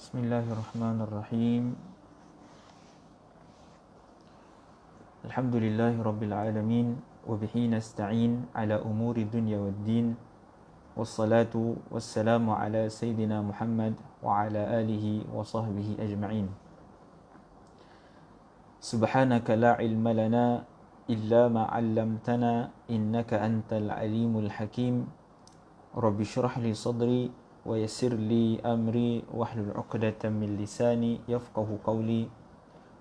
Bismillahirrahmanirrahim. Alhamdulillahi rabbil alamin wa bihi nasta'in ala umuri dunya waddin. Wassalatu wassalamu ala sayyidina Muhammad wa ala alihi wa sahbihi ajma'in. Subhanaka la ilma lana illa ma 'allamtana innaka antal alimul hakim. Rabbi shrah li sadri wa yassir li amri wahlul 'uqdatam min lisani yafqahu qawli.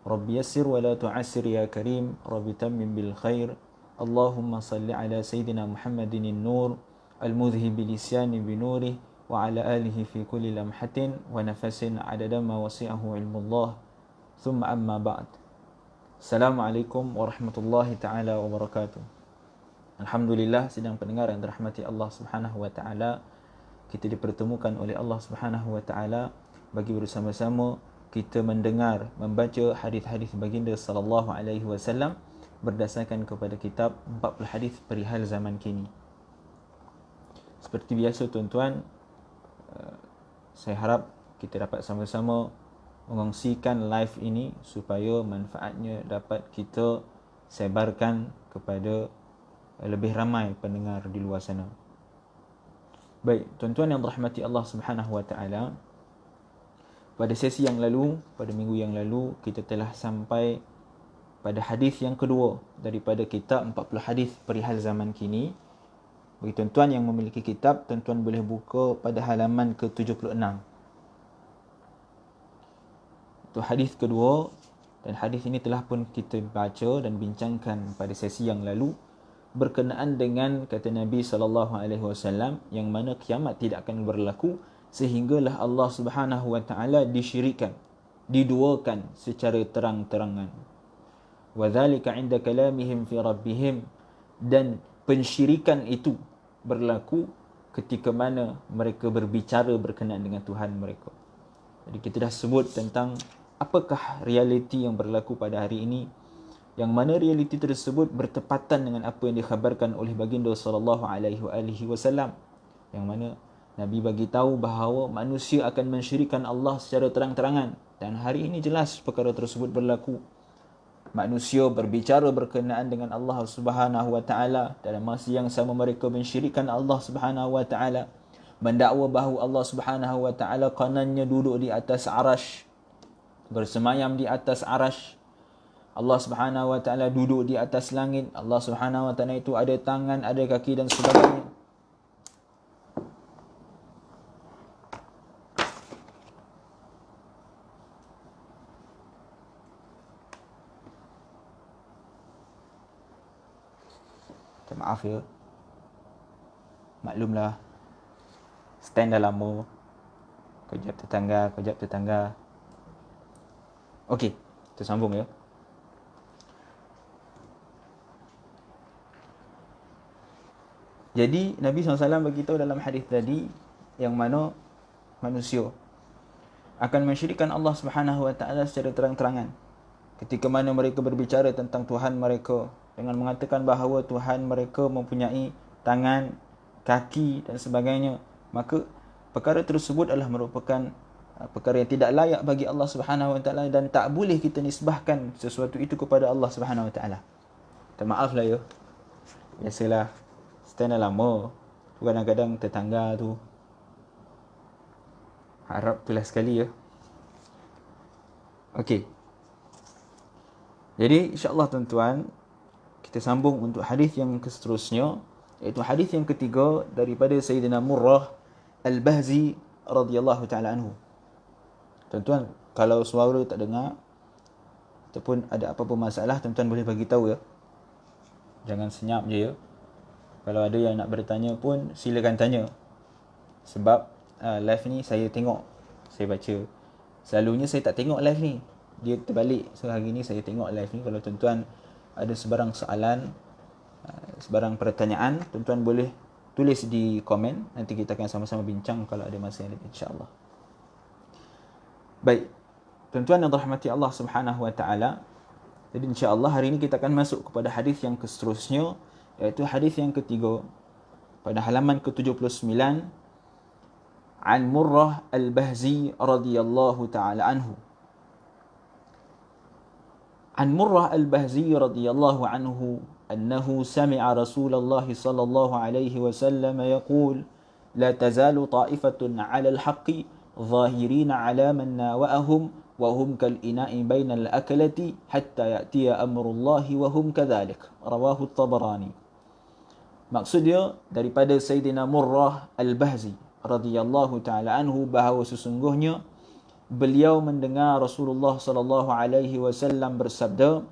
Rabbi yassir wa la tu'assir ya karim. Rabbi tammim bil khair. Allahumma salli ala sayyidina Muhammadin nur al-mudhhi bi lisyani bi nurih wa ala alihi fi kulli lamhatin wa nafasin adada ma wasi'ahu ilmullah. Thumma amma ba'd. Assalamualaikum warahmatullahi ta'ala wabarakatuh. Alhamdulillah, sidang pendengar yang dirahmati Allah Subhanahu wa taala, kita dipertemukan oleh Allah Subhanahu wa taala bagi bersama-sama kita mendengar, membaca hadis-hadis baginda sallallahu alaihi wasallam berdasarkan kepada kitab 40 hadis perihal zaman kini. Seperti biasa tuan-tuan, saya harap kita dapat sama-sama mengongsikan live ini supaya manfaatnya dapat kita sebarkan kepada lebih ramai pendengar di luar sana. Baik, tuan-tuan yang dirahmati Allah Subhanahu wa taala, pada sesi yang lalu, pada minggu yang lalu, kita telah sampai pada hadis yang kedua daripada kitab 40 hadis perihal zaman kini. Bagi tuan-tuan yang memiliki kitab, tuan-tuan boleh buka pada halaman ke-76. Itu hadis kedua, dan hadis ini telah pun kita baca dan bincangkan pada sesi yang lalu berkenaan dengan kata Nabi sallallahu alaihi wasallam yang mana kiamat tidak akan berlaku sehinggalah Allah Subhanahu wa taala disyirikkan, diduakan secara terang-terangan. Wa dzalika 'inda kalamihim fi rabbihim, dan pensyirikan itu berlaku ketika mana mereka berbicara berkenaan dengan Tuhan mereka. Jadi kita dah sebut tentang apakah realiti yang berlaku pada hari ini, yang mana realiti tersebut bertepatan dengan apa yang dikhabarkan oleh baginda sallallahu alaihi wasallam, yang mana Nabi bagi tahu bahawa manusia akan mensyirikkan Allah secara terang-terangan, dan hari ini jelas perkara tersebut berlaku. Manusia berbicara berkenaan dengan Allah Subhanahu wa taala, dalam masa yang sama mereka mensyirikkan Allah Subhanahu wa taala, mendakwa bahawa Allah Subhanahu wa taala kanannya duduk di atas arash, bersemayam di atas arash. Allah Subhanahu wa taala duduk di atas langit. Allah Subhanahu wa taala itu ada tangan, ada kaki dan sebagainya. Maaf ya, maklumlah, stand dah lama, kejap tetangga. Okey, kita sambung ya. Jadi Nabi SAW beritahu dalam hadis tadi yang mana manusia akan mensyirikkan Allah Subhanahu wa taala secara terang-terangan ketika mana mereka berbicara tentang Tuhan mereka dengan mengatakan bahawa Tuhan mereka mempunyai tangan, kaki dan sebagainya. Maka perkara tersebut adalah merupakan perkara yang tidak layak bagi Allah Subhanahu wa taala, dan tak boleh kita nisbahkan sesuatu itu kepada Allah Subhanahu wa taala. Maaflah ya. Biasalah, stand dah lama. Kadang-kadang tetangga tu harap tulah sekali ya. Okey. Jadi insya-Allah tuan-tuan, kita sambung untuk hadis yang seterusnya, iaitu hadis yang ketiga daripada Sayyidina Murrah Al-Bahzi radhiyallahu taala anhu. Tuan-tuan, kalau suara tak dengar ataupun ada apa-apa masalah, tuan-tuan boleh bagi tahu ya. Jangan senyap je ya. Kalau ada yang nak bertanya pun silakan tanya. Sebab live ni saya tengok, saya baca. Selalunya saya tak tengok live ni, dia terbalik. So hari ni saya tengok live ni. Kalau tuan-tuan ada sebarang soalan, sebarang pertanyaan, tuan-tuan boleh tulis di komen. Nanti kita akan sama-sama bincang kalau ada masa yang lebih, insya-Allah. Baik, tuan-tuan yang dirahmati Allah Subhanahu wa taala, jadi insya-Allah hari ini kita akan masuk kepada hadis yang seterusnya, iaitu hadis yang ketiga pada halaman ke-79. An Murrah al-Bahzi radhiyallahu ta'ala anhu. An Murrah al-Bahzi radhiyallahu anhu annahu sami'a Rasulullah sallallahu alaihi wasallam yaqul la tazalu ta'ifatun 'ala al-haqqi zahirina 'ala man nawa'ahum wa hum kal ina'i bainal akalati hatta ya'tiya amrullahi wa hum kadzalik. Rawahu at-Tabarani. Maksud dia daripada Sayyidina Murrah al-Bahzi radhiyallahu ta'ala anhu bahawa sesungguhnya beliau mendengar Rasulullah sallallahu alaihi wasallam bersabda,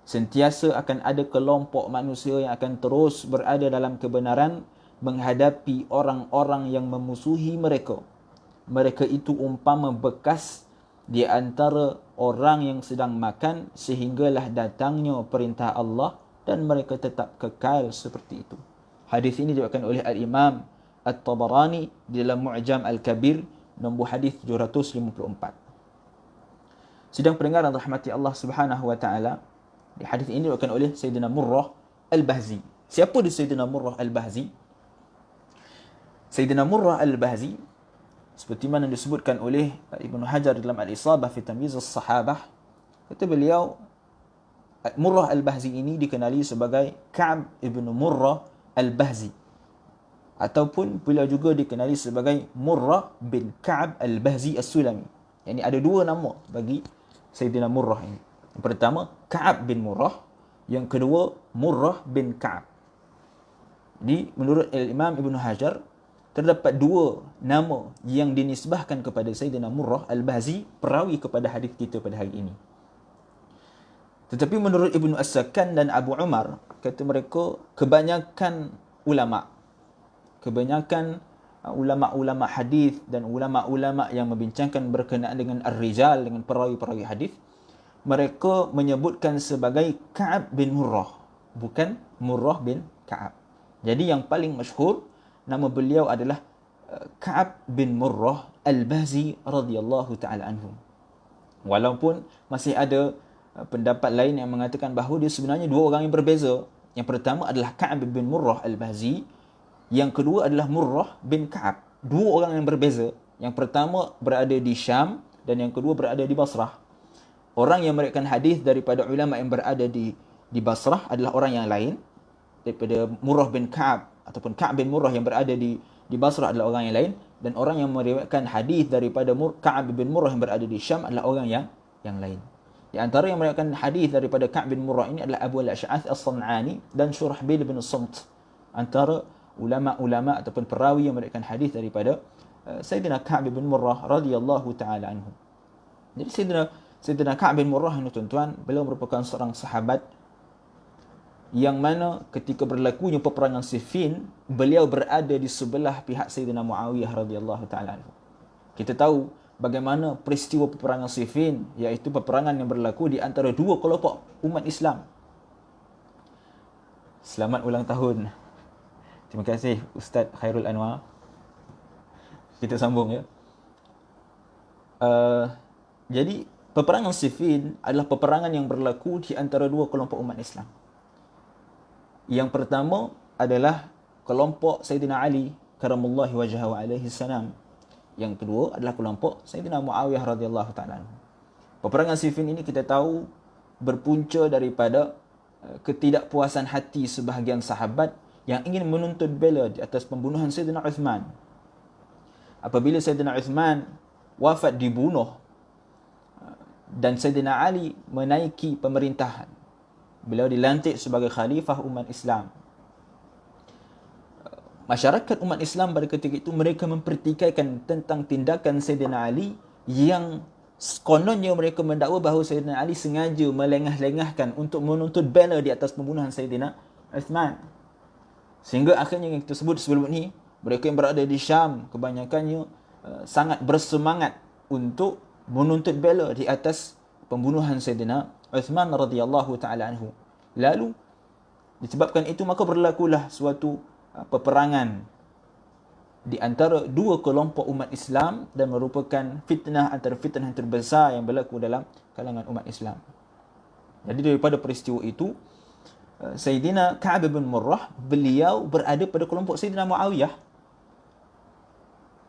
sentiasa akan ada kelompok manusia yang akan terus berada dalam kebenaran menghadapi orang-orang yang memusuhi mereka. Mereka itu umpama bekas di antara orang yang sedang makan sehinggalah datangnya perintah Allah dan mereka tetap kekal seperti itu. Hadis ini diriwayatkan oleh Al-Imam At-Tabarani di dalam Mu'jam Al-Kabir nombor hadis 754. Sidang pendengar yang rahmati Allah Subhanahu wa taala, di hadis ini diriwayatkan oleh Sayyidina Murrah Al-Bahzi. Siapa dia Sayyidina Murrah Al-Bahzi? Sayyidina Murrah Al-Bahzi seperti mana disebutkan oleh Ibnu Hajar dalam Al-Isabah fi Tamyiz as-Sahabah, kata beliau Murrah Al-Bahzi ini dikenali sebagai Ka'b ibn Murrah Al-Bahzi, ataupun beliau juga dikenali sebagai Murrah bin Ka'b Al-Bahzi As-Sulami. Yani ada dua nama bagi Sayyidina Murrah ini. Yang pertama Ka'b bin Murrah, yang kedua Murrah bin Ka'b. Jadi menurut Imam Ibn Hajar terdapat dua nama yang dinisbahkan kepada Sayyidina Murrah Al-Bahzi perawi kepada hadis kita pada hari ini. Tetapi menurut Ibnu As-Sakan dan Abu Umar, kata mereka kebanyakan ulama hadis dan ulama-ulama yang membincangkan berkenaan dengan ar-rijal, dengan perawi-perawi hadis, mereka menyebutkan sebagai Ka'ab bin Murrah, bukan Murrah bin Ka'ab. Jadi yang paling masyhur nama beliau adalah Ka'ab bin Murrah Al-Bahzi radhiyallahu taala anhu. Walaupun masih ada pendapat lain yang mengatakan bahawa dia sebenarnya dua orang yang berbeza. Yang pertama adalah Ka'ab bin Murrah Al-Bahzi, yang kedua adalah Murrah bin Ka'ab. Dua orang yang berbeza. Yang pertama berada di Syam dan yang kedua berada di Basrah. Orang yang meriwayatkan hadis daripada ulama yang berada di Basrah adalah orang yang lain daripada Murrah bin Ka'ab, ataupun Ka'ab bin Murrah yang berada di Basrah adalah orang yang lain, dan orang yang meriwayatkan hadis daripada Ka'ab bin Murrah yang berada di Syam adalah orang yang lain. Di antara yang meriwayatkan hadis daripada Ka'ab bin Murrah ini adalah Abu al-Ash'ath As-San'ani dan Shurahbil bin Samt, antara ulama-ulama ataupun perawi yang meriwayatkan hadis daripada Sayyidina Ka'ab bin Murrah radhiyallahu taala anhu. Jadi Sayyidina Ka'ab bin Murrah ini tuan-tuan, beliau merupakan seorang sahabat yang mana ketika berlakunya peperangan Siffin, beliau berada di sebelah pihak Sayyidina Muawiyah radhiyallahu taala anhu. Kita tahu bagaimana peristiwa peperangan Siffin, iaitu peperangan yang berlaku di antara dua kelompok umat Islam. Selamat ulang tahun. Terima kasih Ustaz Khairul Anwar. Kita sambung ya. Jadi peperangan Siffin adalah peperangan yang berlaku di antara dua kelompok umat Islam. Yang pertama adalah kelompok Sayyidina Ali karamallahu wajhahu alaihi salam. Yang kedua adalah kelompok Sayyidina Muawiyah radhiyallahu ta'ala. Peperangan Siffin ini kita tahu berpunca daripada ketidakpuasan hati sebahagian sahabat yang ingin menuntut bela di atas pembunuhan Sayyidina Uthman. Apabila Sayyidina Uthman wafat dibunuh dan Sayyidina Ali menaiki pemerintahan, beliau dilantik sebagai khalifah umat Islam. Masyarakat umat Islam pada ketika itu mereka mempertikaikan tentang tindakan Sayyidina Ali yang kononnya mereka mendakwa bahawa Sayyidina Ali sengaja melengah-lengahkan untuk menuntut bela di atas pembunuhan Sayyidina Uthman. Sehingga akhirnya yang kita sebut sebelum ini, mereka yang berada di Syam kebanyakannya sangat bersemangat untuk menuntut bela di atas pembunuhan Sayyidina Uthman radhiyallahu taala anhu. Lalu disebabkan itu maka berlakulah suatu peperangan di antara dua kelompok umat Islam dan merupakan fitnah antara fitnah yang terbesar yang berlaku dalam kalangan umat Islam. Jadi daripada peristiwa itu, Sayyidina Ka'ab bin Murrah beliau berada pada kelompok Sayyidina Muawiyah.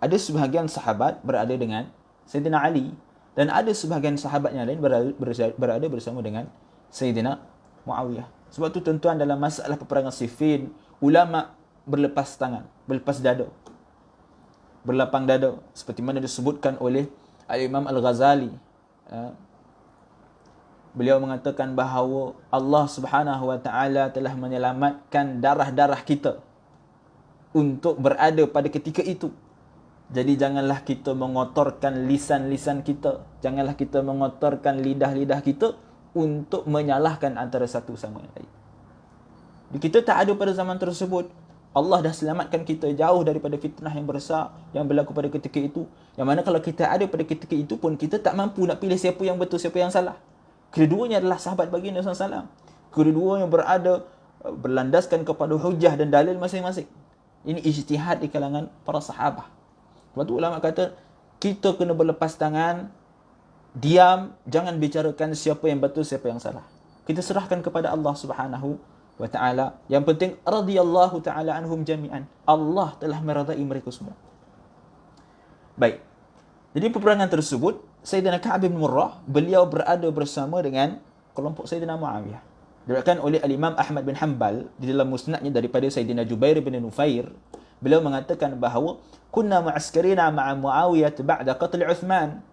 ada sebahagian sahabat berada dengan Sayyidina Ali dan ada sebahagian sahabat yang lain berada bersama dengan Sayyidina Muawiyah. Sebab tu tuan-tuan, dalam masalah peperangan Siffin, ulama berlepas tangan, berlepas dada, berlapang dada, seperti mana disebutkan oleh Al-Imam Al-Ghazali. Beliau mengatakan bahawa Allah Subhanahu Wa Taala telah menyelamatkan darah-darah kita untuk berada pada ketika itu. Jadi janganlah kita mengotorkan lisan-lisan kita, janganlah kita mengotorkan lidah-lidah kita untuk menyalahkan antara satu sama yang lain. Kita tak ada pada zaman tersebut. Allah dah selamatkan kita jauh daripada fitnah yang besar yang berlaku pada ketika itu. Yang mana kalau kita ada pada ketika itu pun, kita tak mampu nak pilih siapa yang betul, siapa yang salah. Kedua-duanya adalah sahabat baginda SAW. Kedua-duanya berlandaskan kepada hujah dan dalil masing-masing. Ini ijtihad di kalangan para sahabat. Sebab tu ulama kata, kita kena berlepas tangan, diam, jangan bicarakan siapa yang betul, siapa yang salah. Kita serahkan kepada Allah Subhanahu Wa Taala. Yang penting, radhiyallahu ta'ala anhum jami'an. Allah telah meridai mereka semua. Baik. Jadi peperangan tersebut, Sayyidina Ka'ab bin Murrah, beliau berada bersama dengan kelompok Sayyidina Muawiyah. Diriwayatkan oleh Al-Imam Ahmad bin Hanbal di dalam musnadnya daripada Sayyidina Jubair bin Nufair. Beliau mengatakan bahawa kunna mu'askarina ma'a Muawiyah ba'da qatl Uthman.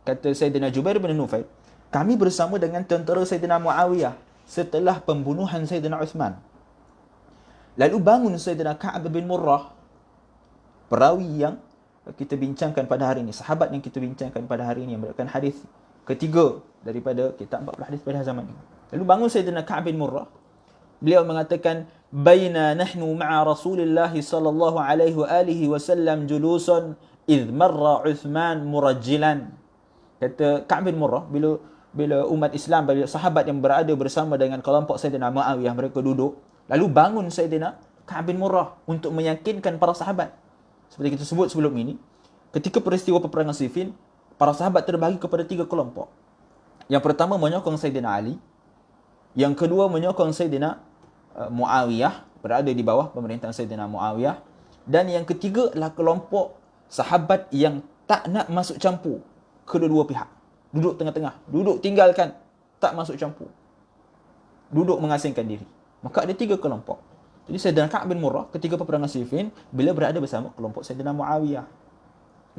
Kata Sayyidina Jubair bin Nufair, kami bersama dengan tentera Sayyidina Muawiyah setelah pembunuhan Sayyidina Uthman. Lalu bangun Sayyidina Ka'ab bin Murrah, perawi yang kita bincangkan pada hari ini, sahabat yang kita bincangkan pada hari ini, yang meriwayatkan hadis ketiga daripada kitab 40 hadis pada zaman ini. Lalu bangun Sayyidina Ka'ab bin Murrah, beliau mengatakan, baina nahnu ma'a Rasulillah sallallahu alaihi wa alihi wasallam julusun idh marra Uthman murajjilan. Kata Ka'ab bin Murrah, bila umat Islam, bila sahabat yang berada bersama dengan kelompok Sayyidina Muawiyah, mereka duduk, lalu bangun Sayyidina Ka'ab bin Murrah untuk meyakinkan para sahabat. Seperti kita sebut sebelum ini, ketika peristiwa peperangan Siffin, para sahabat terbagi kepada 3 kelompok. Yang pertama menyokong Sayyidina Ali, yang kedua menyokong Sayyidina Muawiyah, berada di bawah pemerintahan Sayyidina Muawiyah, dan yang ketiga adalah kelompok sahabat yang tak nak masuk campur kedua-dua pihak. Duduk tengah-tengah, duduk tinggalkan, tak masuk campur, duduk mengasingkan diri. Maka ada 3 kelompok. Jadi Sayyidina Ka'ab bin Murrah ketika peperangan Siffin, bila berada bersama kelompok Sayyidina Muawiyah.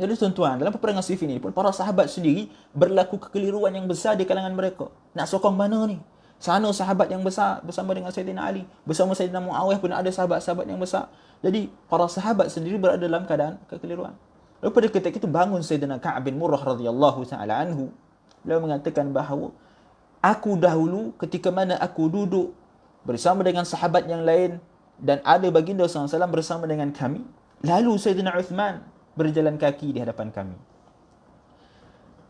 Jadi tuan-tuan, dalam peperangan Siffin ini pun para sahabat sendiri berlaku kekeliruan yang besar di kalangan mereka. Nak sokong mana ni? Sana sahabat yang besar bersama dengan Sayyidina Ali, bersama Sayyidina Muawiyah pun ada sahabat-sahabat yang besar. Jadi para sahabat sendiri berada dalam keadaan kekeliruan. Lalu pada ketika itu bangun Sayyidina Ka'ab bin Murrah radhiyallahu ta'ala anhu. Beliau mengatakan bahawa aku dahulu ketika mana aku duduk bersama dengan sahabat yang lain dan ada baginda SAW bersama dengan kami, lalu Sayyidina Uthman berjalan kaki di hadapan kami.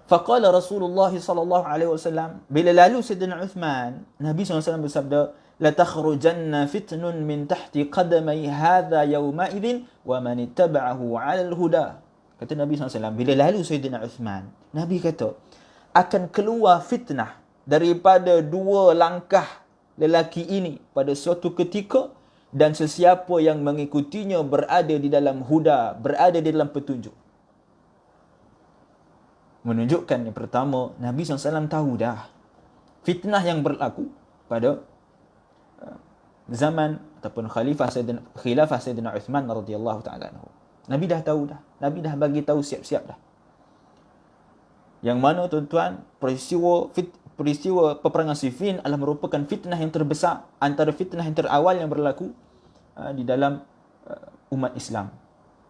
Faqala Rasulullah sallallahu alaihi wasallam, bila lalu Sayyidina Uthman, Nabi SAW bersabda, la takhrujanna fitnun min tahti qadamai hadha yawma idzin wa man ittaba'ahu 'ala al-huda. Kata Nabi SAW, bila lalu Sayyidina Uthman, Nabi kata, akan keluar fitnah daripada 2 langkah lelaki ini pada suatu ketika, dan sesiapa yang mengikutinya berada di dalam huda, berada di dalam petunjuk. Menunjukkan yang pertama, Nabi SAW tahu dah fitnah yang berlaku pada zaman ataupun khilafah Sayyidina Uthman radhiyallahu ta'ala anhu. Nabi dah tahu dah. Nabi dah bagi tahu siap-siap dah. Yang mana tuan-tuan, peristiwa peperangan Siffin adalah merupakan fitnah yang terbesar antara fitnah yang terawal yang berlaku di dalam umat Islam.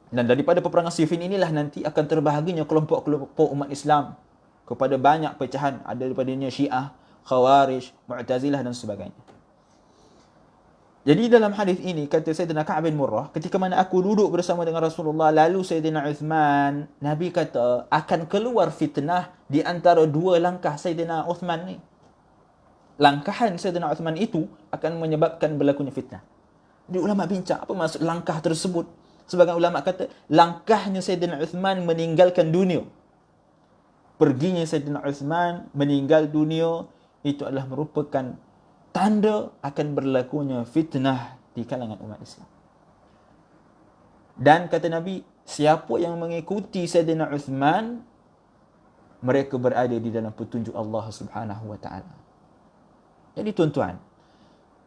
Dan daripada peperangan Siffin inilah nanti akan terbahaginya kelompok-kelompok umat Islam kepada banyak pecahan. Ada daripadanya Syiah, Khawarij, Mu'tazilah dan sebagainya. Jadi dalam hadis ini kata Sayyidina Ka'ab bin Murrah, ketika mana aku duduk bersama dengan Rasulullah lalu Sayyidina Uthman, Nabi kata akan keluar fitnah di antara 2 langkah Sayyidina Uthman ni. Langkahan Sayyidina Uthman itu akan menyebabkan berlakunya fitnah. Jadi ulama bincang apa maksud langkah tersebut. Sebagian ulama kata langkahnya Sayyidina Uthman meninggalkan dunia. Perginya Sayyidina Uthman meninggal dunia itu adalah merupakan tanda akan berlakunya fitnah di kalangan umat Islam. Dan kata Nabi, siapa yang mengikuti Sayyidina Uthman, mereka berada di dalam petunjuk Allah Subhanahu wa taala. Jadi tuan-tuan,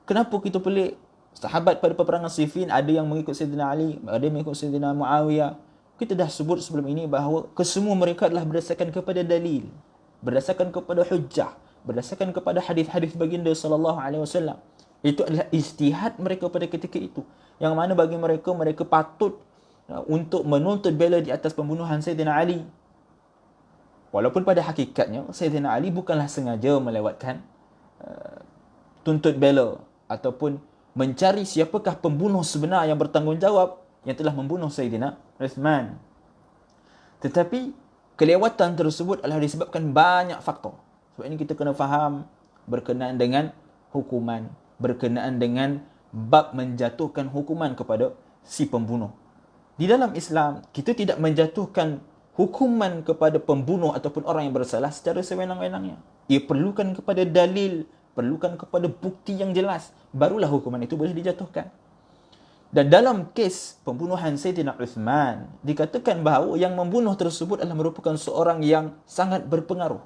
kenapa kita pelik sahabat pada peperangan Siffin ada yang mengikut Sayyidina Ali, ada yang mengikut Sayyidina Muawiyah. Kita dah sebut sebelum ini bahawa kesemua mereka adalah berdasarkan kepada dalil, berdasarkan kepada hujjah, berdasarkan kepada hadis-hadis baginda sallallahu alaihi wasallam. Itu adalah ijtihad mereka pada ketika itu, yang mana bagi mereka, mereka patut untuk menuntut bela di atas pembunuhan Sayyidina Ali. Walaupun pada hakikatnya Sayyidina Ali bukanlah sengaja melewatkan tuntut bela ataupun mencari siapakah pembunuh sebenar yang bertanggungjawab yang telah membunuh Sayyidina Uthman. Tetapi kelewatan tersebut adalah disebabkan banyak faktor. Sebab ini kita kena faham berkenaan dengan hukuman, berkenaan dengan bab menjatuhkan hukuman kepada si pembunuh. Di dalam Islam, kita tidak menjatuhkan hukuman kepada pembunuh ataupun orang yang bersalah secara sewenang-wenangnya. Ia perlukan kepada dalil, perlukan kepada bukti yang jelas, barulah hukuman itu boleh dijatuhkan. Dan dalam kes pembunuhan Sayyidina Uthman, dikatakan bahawa yang membunuh tersebut adalah merupakan seorang yang sangat berpengaruh.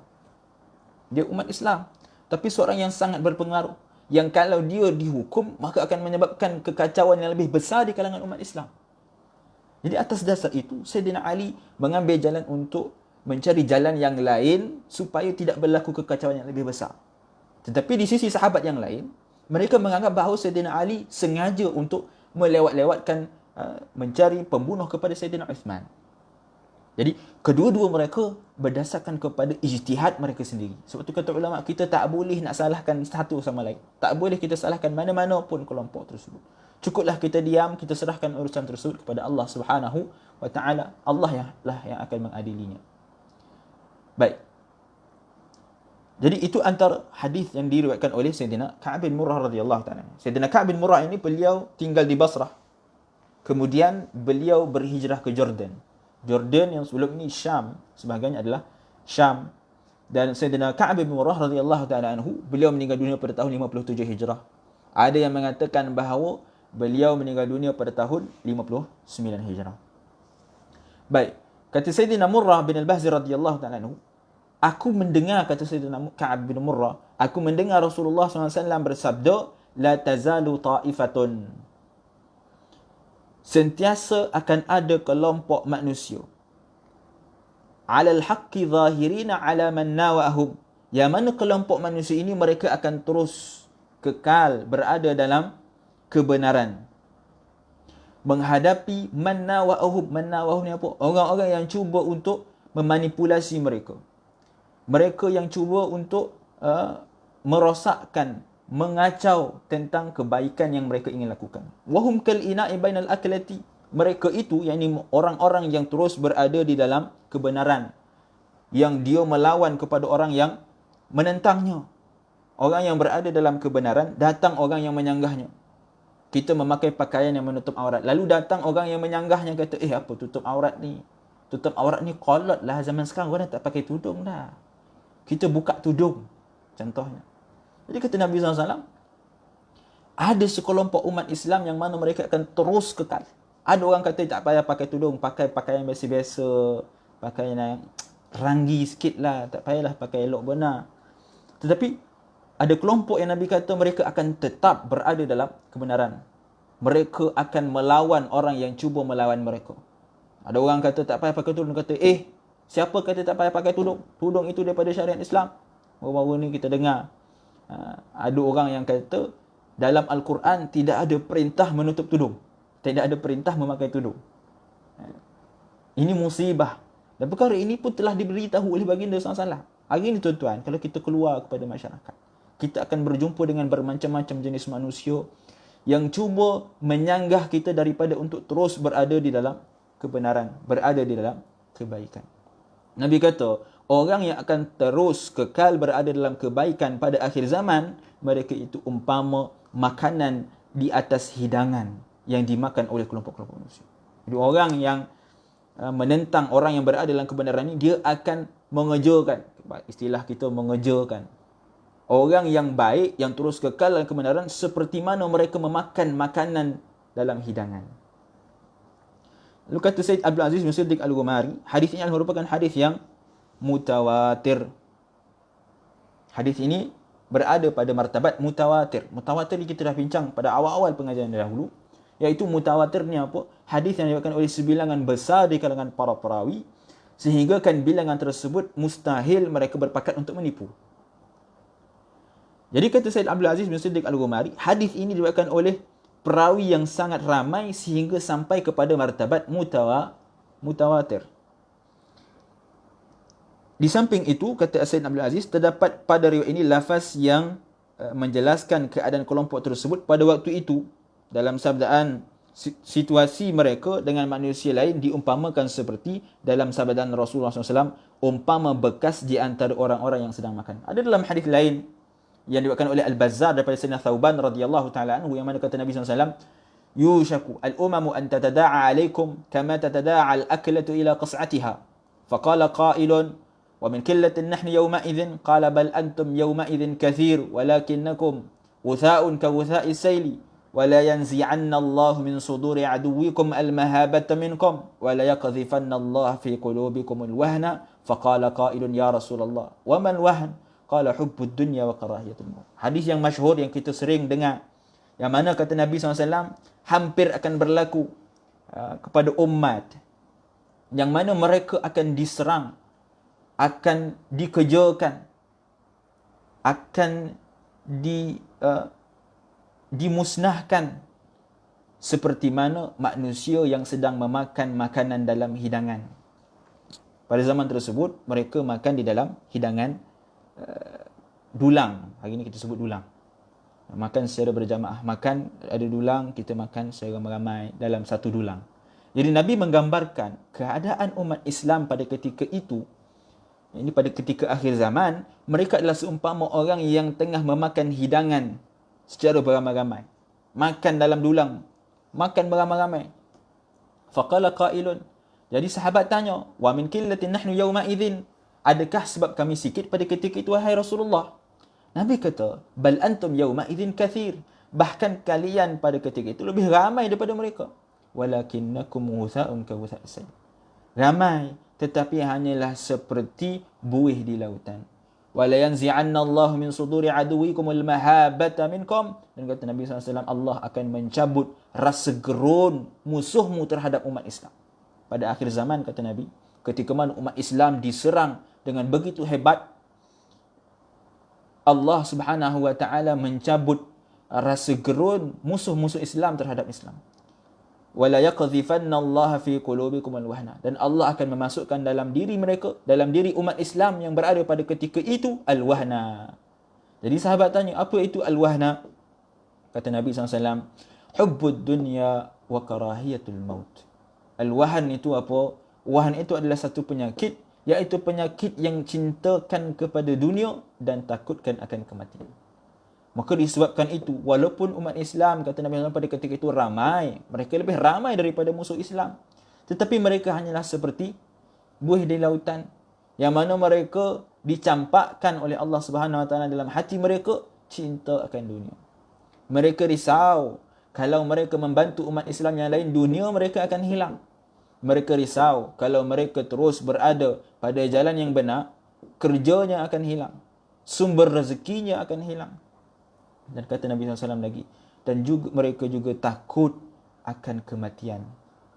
Dia umat Islam, tapi seorang yang sangat berpengaruh, yang kalau dia dihukum, maka akan menyebabkan kekacauan yang lebih besar di kalangan umat Islam. Jadi atas dasar itu, Sayyidina Ali mengambil jalan untuk mencari jalan yang lain supaya tidak berlaku kekacauan yang lebih besar. Tetapi di sisi sahabat yang lain, mereka menganggap bahawa Sayyidina Ali sengaja untuk melewat-lewatkan mencari pembunuh kepada Sayyidina Uthman. Jadi kedua-dua mereka berdasarkan kepada ijtihad mereka sendiri. Sebab tu kata ulama, kita tak boleh nak salahkan satu sama lain. Tak boleh kita salahkan mana-mana pun kelompok tersebut. Cukuplah kita diam, kita serahkan urusan tersebut kepada Allah Subhanahu wa taala. Allah lah yang akan mengadilinya. Baik. Jadi itu antara hadis yang diriwayatkan oleh Sayyidina Ka'ab bin Murrah radhiyallahu taala. Sayyidina Ka'ab bin Murrah ini beliau tinggal di Basrah. Kemudian beliau berhijrah ke Jordan. Jordan yang sebelum ini Syam, sebahagiannya adalah Syam. Dan Sayyidina Ka'ab bin Murrah radhiyallahu taala anhu, beliau meninggal dunia pada tahun 57 Hijrah. Ada yang mengatakan bahawa beliau meninggal dunia pada tahun 59 Hijrah. Baik, kata Sayyidina Murrah bin Al-Bahzi radhiyallahu taala anhu, aku mendengar, kata Sayyidina Ka'ab bin Murrah, aku mendengar Rasulullah SAW bersabda, la tazalu ta'ifatun, sentiasa akan ada kelompok manusia, alal haqqi zahirina ala man nawahum, yang mana kelompok manusia ini mereka akan terus kekal berada dalam kebenaran, menghadapi man nawahum. Man nawahum ni apa? Orang-orang yang cuba untuk memanipulasi mereka. Mereka yang cuba untuk merosakkan, mengacau tentang kebaikan yang mereka ingin lakukan. Wahum kal ina'i bainal aklati. Mereka itu, yakni orang-orang yang terus berada di dalam kebenaran, yang dia melawan kepada orang yang menentangnya. Orang yang berada dalam kebenaran, datang orang yang menyanggahnya. Kita memakai pakaian yang menutup aurat, lalu datang orang yang menyanggahnya, kata, apa tutup aurat ni? Tutup aurat ni kolot lah zaman sekarang, orang tak pakai tudung dah. Kita buka tudung, contohnya. Jadi kata Nabi SAW, ada sekelompok umat Islam yang mana mereka akan terus kekal. Ada orang kata tak payah pakai tudung, pakai pakaian biasa-biasa, pakaian yang ranggi sikit lah, tak payahlah pakai elok benar. Tetapi ada kelompok yang Nabi kata mereka akan tetap berada dalam kebenaran. Mereka akan melawan orang yang cuba melawan mereka. Ada orang kata tak payah pakai tudung, kata siapa kata tak payah pakai tudung? Tudung itu daripada syariat Islam. Baru-baru ni kita dengar ada orang yang kata dalam Al-Quran tidak ada perintah menutup tudung, tidak ada perintah memakai tudung. Ini musibah. Dan perkara ini pun telah diberitahu oleh baginda SAW. Hari ini tuan-tuan, kalau kita keluar kepada masyarakat, kita akan berjumpa dengan bermacam-macam jenis manusia yang cuba menyanggah kita daripada untuk terus berada di dalam kebenaran, berada di dalam kebaikan. Nabi kata, orang yang akan terus kekal berada dalam kebaikan pada akhir zaman, mereka itu umpama makanan di atas hidangan yang dimakan oleh kelompok-kelompok manusia. Jadi orang yang menentang orang yang berada dalam kebenaran ini, dia akan mengejarkan, istilah kita mengejarkan orang yang baik, yang terus kekal dalam kebenaran, seperti mana mereka memakan makanan dalam hidangan. Lalu kata Said Abdul Aziz bin Siddiq Al-Ghumari, hadis ini merupakan hadis yang mutawatir. Hadis ini berada pada martabat mutawatir. Mutawatir ni kita dah bincang pada awal-awal pengajian dahulu, iaitu mutawatir ni apa? Hadis yang diriwayatkan oleh sebilangan besar di kalangan para perawi, sehingga kan bilangan tersebut mustahil mereka berpakat untuk menipu. Jadi kata Said Abdul Aziz bin Siddiq Al-Ghumari, hadis ini diriwayatkan oleh perawi yang sangat ramai sehingga sampai kepada martabat mutawatir. Di samping itu, kata Said Abdul Aziz, terdapat pada riwayat ini lafaz yang menjelaskan keadaan kelompok tersebut pada waktu itu. Dalam sabdaan, situasi mereka dengan manusia lain diumpamakan seperti dalam sabdaan Rasulullah SAW, umpama bekas di antara orang-orang yang sedang makan. Ada dalam hadis lain yang diriwayatkan oleh Al-Bazzar daripada Sayyidina Thauban radhiyallahu taala anhu, yang mana kata Nabi SAW, yushaku al-umamu an tatada'a alaikum kama tatada'a al-aklatu ila qas'atiha. Faqala qailun wa min qillatin nahnu yawma idzin qala bal antum yawma idzin kathir walakinnakum wutha'un ka wutha'i sayli wa la yanzi'anna Allah min suduri aduwwikum al-mahabata minkum wa la yaqdhifanna Allah fi qulubikum al-wahna. Faqala qailun ya Rasulullah wa man wahn? Qala hubbud dunya wa karahiyatul maut. Hadis yang masyhur yang kita sering dengar, yang mana kata Nabi SAW hampir akan berlaku kepada umat, yang mana mereka akan diserang, akan dikejarkan, akan dimusnahkan seperti mana manusia yang sedang memakan makanan dalam hidangan. Pada zaman tersebut mereka makan di dalam hidangan dulang. Hari ini kita sebut dulang. Makan secara berjamaah. Makan ada dulang, kita makan secara ramai dalam satu dulang. Jadi Nabi menggambarkan keadaan umat Islam pada ketika itu, ini pada ketika akhir zaman, mereka adalah seumpama orang yang tengah memakan hidangan secara beramai-ramai. Makan dalam dulang, makan beramai-ramai. Faqala qailun. Jadi sahabat tanya, wa min qillatin nahnu yawma idzin? Adakah sebab kami sikit pada ketika itu, wahai Rasulullah? Nabi kata, bal antum yawma idzin kathir. Bahkan kalian pada ketika itu lebih ramai daripada mereka. Walakinnakum wutha'un ka wutha'is sayl. Ramai, tetapi hanyalah seperti buih di lautan. Wala yanzi'anna Allah min suduri aduwikum al-mahabata minkum. Dan kata Nabi SAW, Allah akan mencabut rasa gerun musuhmu terhadap umat Islam. Pada akhir zaman, kata Nabi, ketika mana umat Islam diserang dengan begitu hebat, Allah Subhanahu wa taala mencabut rasa gerun musuh-musuh Islam terhadap Islam. Wala yaqdhifanna Allah fi qulubikum al-wahna. Dan Allah akan memasukkan dalam diri mereka, dalam diri umat Islam yang berada pada ketika itu, al-wahna. Jadi sahabat tanya, apa itu al-wahna? Kata Nabi SAW, hubbud dunya wa karahiyatul maut. Al-wahn itu apa? Wahn itu adalah satu penyakit, iaitu penyakit yang cintakan kepada dunia dan takutkan akan kematian. Maka disebabkan itu, walaupun umat Islam, kata Nabi SAW pada ketika itu ramai, mereka lebih ramai daripada musuh Islam, tetapi mereka hanyalah seperti buih di lautan, yang mana mereka dicampakkan oleh Allah Subhanahu Wa Taala dalam hati mereka cinta akan dunia. Mereka risau kalau mereka membantu umat Islam yang lain, dunia mereka akan hilang. Mereka risau kalau mereka terus berada pada jalan yang benar, kerjanya akan hilang, sumber rezekinya akan hilang. Dan kata Nabi SAW lagi, dan juga mereka juga takut akan kematian.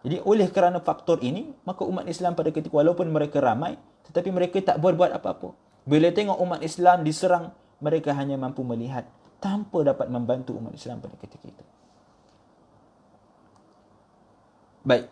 Jadi oleh kerana faktor ini, maka umat Islam pada ketika, walaupun mereka ramai, tetapi mereka tak buat apa-apa. Bila tengok umat Islam diserang, mereka hanya mampu melihat tanpa dapat membantu umat Islam pada ketika itu. Baik.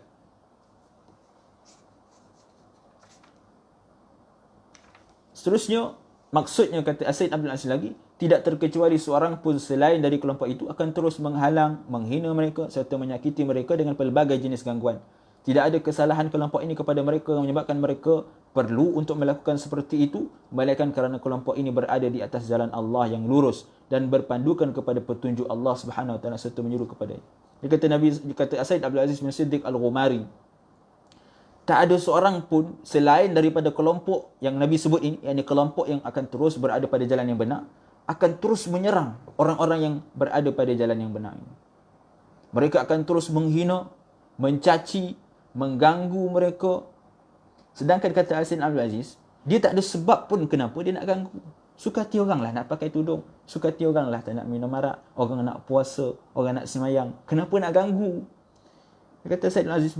Seterusnya, maksudnya kata Said Abdul Aziz lagi, tidak terkecuali seorang pun selain dari kelompok itu akan terus menghalang, menghina mereka serta menyakiti mereka dengan pelbagai jenis gangguan. Tidak ada kesalahan kelompok ini kepada mereka yang menyebabkan mereka perlu untuk melakukan seperti itu, melainkan kerana kelompok ini berada di atas jalan Allah yang lurus dan berpandukan kepada petunjuk Allah Subhanahu Wa Taala serta menyuruh kepadanya. Dia kata Nabi, kata Said Abdul Aziz bin Siddiq Al-Ghumari, tak ada seorang pun selain daripada kelompok yang Nabi sebut ini, yakni kelompok yang akan terus berada pada jalan yang benar, akan terus menyerang orang-orang yang berada pada jalan yang benar ini. Mereka akan terus menghina, mencaci, mengganggu mereka. Sedangkan kata Al-Sayyid Abdul Aziz, dia tak ada sebab pun kenapa dia nak ganggu. Suka hati orang lah nak pakai tudung. Suka hati orang lah tak nak minum arak. Orang nak puasa. Orang nak sembahyang. Kenapa nak ganggu? Dia kata Sayyid Abdul Aziz,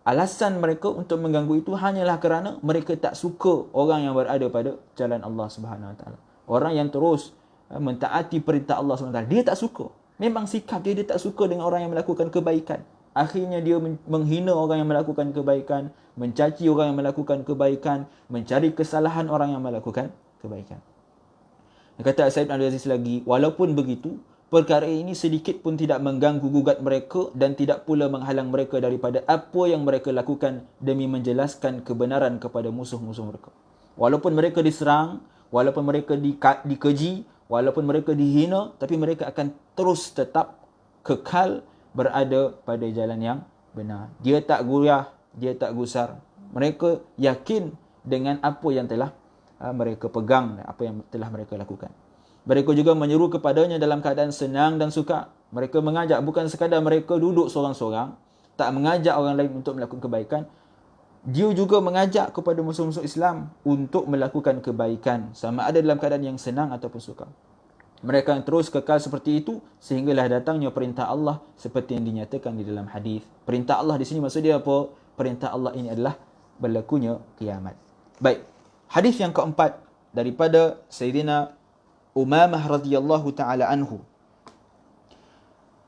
alasan mereka untuk mengganggu itu hanyalah kerana mereka tak suka orang yang berada pada jalan Allah Subhanahu Wa Taala. Orang yang terus mentaati perintah Allah Subhanahu Wa Taala, dia tak suka. Memang sikap dia tak suka dengan orang yang melakukan kebaikan. Akhirnya dia menghina orang yang melakukan kebaikan, mencaci orang yang melakukan kebaikan, mencari kesalahan orang yang melakukan kebaikan. Dia kata Sayyid Abdul Aziz lagi, walaupun begitu, perkara ini sedikit pun tidak mengganggu gugat mereka dan tidak pula menghalang mereka daripada apa yang mereka lakukan demi menjelaskan kebenaran kepada musuh-musuh mereka. Walaupun mereka diserang, walaupun mereka dikeji, walaupun mereka dihina, tapi mereka akan terus tetap kekal berada pada jalan yang benar. Dia tak goyah, dia tak gusar. Mereka yakin dengan apa yang telah mereka pegang, apa yang telah mereka lakukan. Mereka juga menyeru kepadanya dalam keadaan senang dan suka. Mereka mengajak, bukan sekadar mereka duduk seorang-seorang, tak mengajak orang lain untuk melakukan kebaikan. Dia juga mengajak kepada musuh-musuh Islam untuk melakukan kebaikan, sama ada dalam keadaan yang senang ataupun suka. Mereka yang terus kekal seperti itu sehinggalah datangnya perintah Allah seperti yang dinyatakan di dalam hadis. Perintah Allah di sini maksud dia apa? Perintah Allah ini adalah berlakunya kiamat. Baik. Hadis yang keempat daripada Sayyidina Umamah radhiyallahu taala anhu.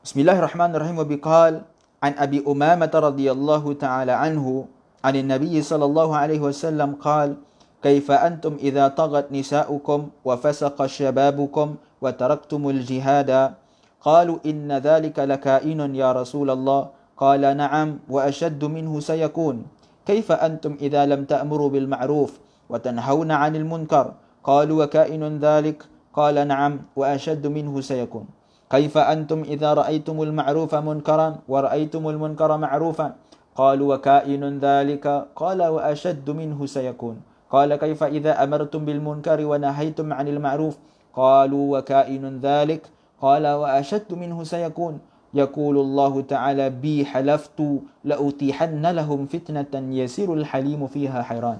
Bismillahirrahmanirrahim. Wa biqal an Abi Umamah radhiyallahu taala anhu an Nabi sallallahu alaihi wasallam qala kaifa antum idza taghat nisa'ukum wa fasaqa shababukum wa taraktumul jihada qalu inna dhalika lakainun ya Rasulullah qala na'am wa ashaddu minhu sayakun kaifa antum idza lam ta'muru bil ma'ruf wa tanhauna 'anil munkar qalu wa kainun dhalik qala na'am wa ashaddu minhu sayakun kaifa antum idza ra'aytumul ma'rufa munkaran wa ra'aytumul munkara ma'rufan qalu wa kainun dhalika qala wa ashaddu minhu sayakun قال كيف إذا أمرتم بالمنكر ونهيتم عن المعروف قالوا وكائن ذلك قال وأشد منه سيكون يقول الله تعالى بي حلفت لأتيحن لهم فتنة يسير الحليم فيها حيران.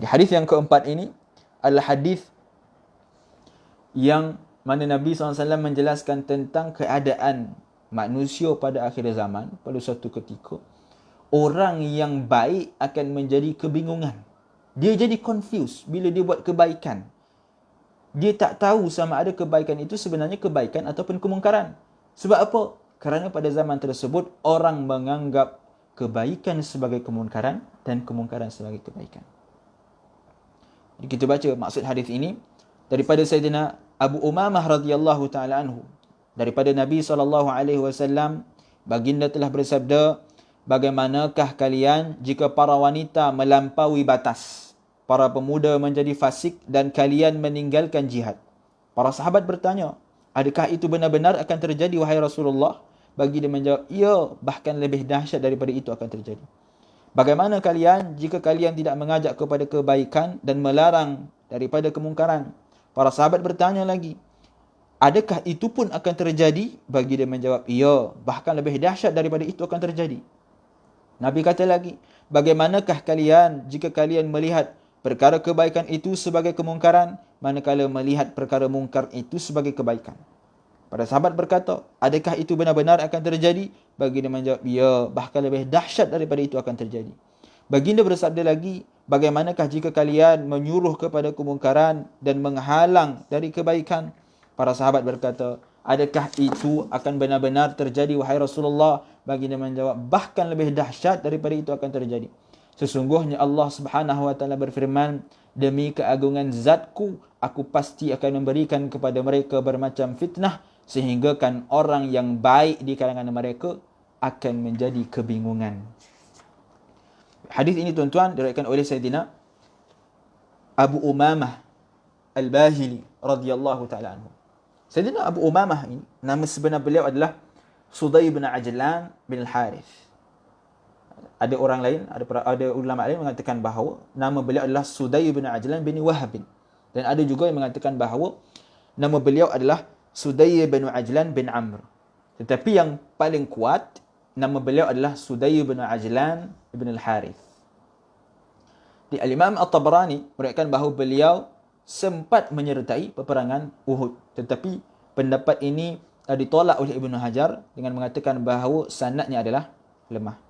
Hadis yang keempat ini adalah hadis yang mana Nabi SAW menjelaskan tentang keadaan manusia pada akhir zaman. Pada suatu ketika orang yang baik akan menjadi kebingungan. Dia jadi confused bila dia buat kebaikan. Dia tak tahu sama ada kebaikan itu sebenarnya kebaikan ataupun kemungkaran. Sebab apa? Kerana pada zaman tersebut orang menganggap kebaikan sebagai kemungkaran dan kemungkaran sebagai kebaikan. Jadi kita baca maksud hadis ini daripada Sayyidina Abu Umamah radhiyallahu taala anhu. Daripada Nabi SAW, baginda telah bersabda, bagaimanakah kalian jika para wanita melampaui batas, para pemuda menjadi fasik dan kalian meninggalkan jihad? Para sahabat bertanya, adakah itu benar-benar akan terjadi wahai Rasulullah? Bagi dia menjawab, ya, bahkan lebih dahsyat daripada itu akan terjadi. Bagaimana kalian jika kalian tidak mengajak kepada kebaikan dan melarang daripada kemungkaran? Para sahabat bertanya lagi, adakah itu pun akan terjadi? Bagi dia menjawab, ya, bahkan lebih dahsyat daripada itu akan terjadi. Nabi kata lagi, bagaimanakah kalian jika kalian melihat perkara kebaikan itu sebagai kemungkaran, manakala melihat perkara mungkar itu sebagai kebaikan? Para sahabat berkata, adakah itu benar-benar akan terjadi? Baginda menjawab, ya, bahkan lebih dahsyat daripada itu akan terjadi. Baginda bersabda lagi, bagaimanakah jika kalian menyuruh kepada kemungkaran dan menghalang dari kebaikan? Para sahabat berkata, adakah itu akan benar-benar terjadi wahai Rasulullah? Baginda menjawab, bahkan lebih dahsyat daripada itu akan terjadi. Sesungguhnya Allah Subhanahu Wa Taala berfirman, demi keagungan zatku, aku pasti akan memberikan kepada mereka bermacam fitnah, sehingga kan orang yang baik di kalangan mereka akan menjadi kebingungan. Hadis ini tuan-tuan diriwayatkan oleh Sayyidina Abu Umamah Al-Bahili radhiyallahu taala anhu. Sayyidina Abu Umamah ini, nama sebenar beliau adalah Sudai bin Ajlan bin Al-Harith. Ada orang lain, ada ulama lain mengatakan bahawa nama beliau adalah Sudai bin Ajlan bin Wahab. Dan ada juga yang mengatakan bahawa nama beliau adalah Sudai bin Ajlan bin Amr. Tetapi yang paling kuat nama beliau adalah Sudayy bin Ajlan bin Al-Harith. Di Al-Imam At-Tabarani meriwayatkan bahawa beliau sempat menyertai peperangan Uhud, tetapi pendapat ini ditolak oleh Ibnu Hajar dengan mengatakan bahawa sanadnya adalah lemah.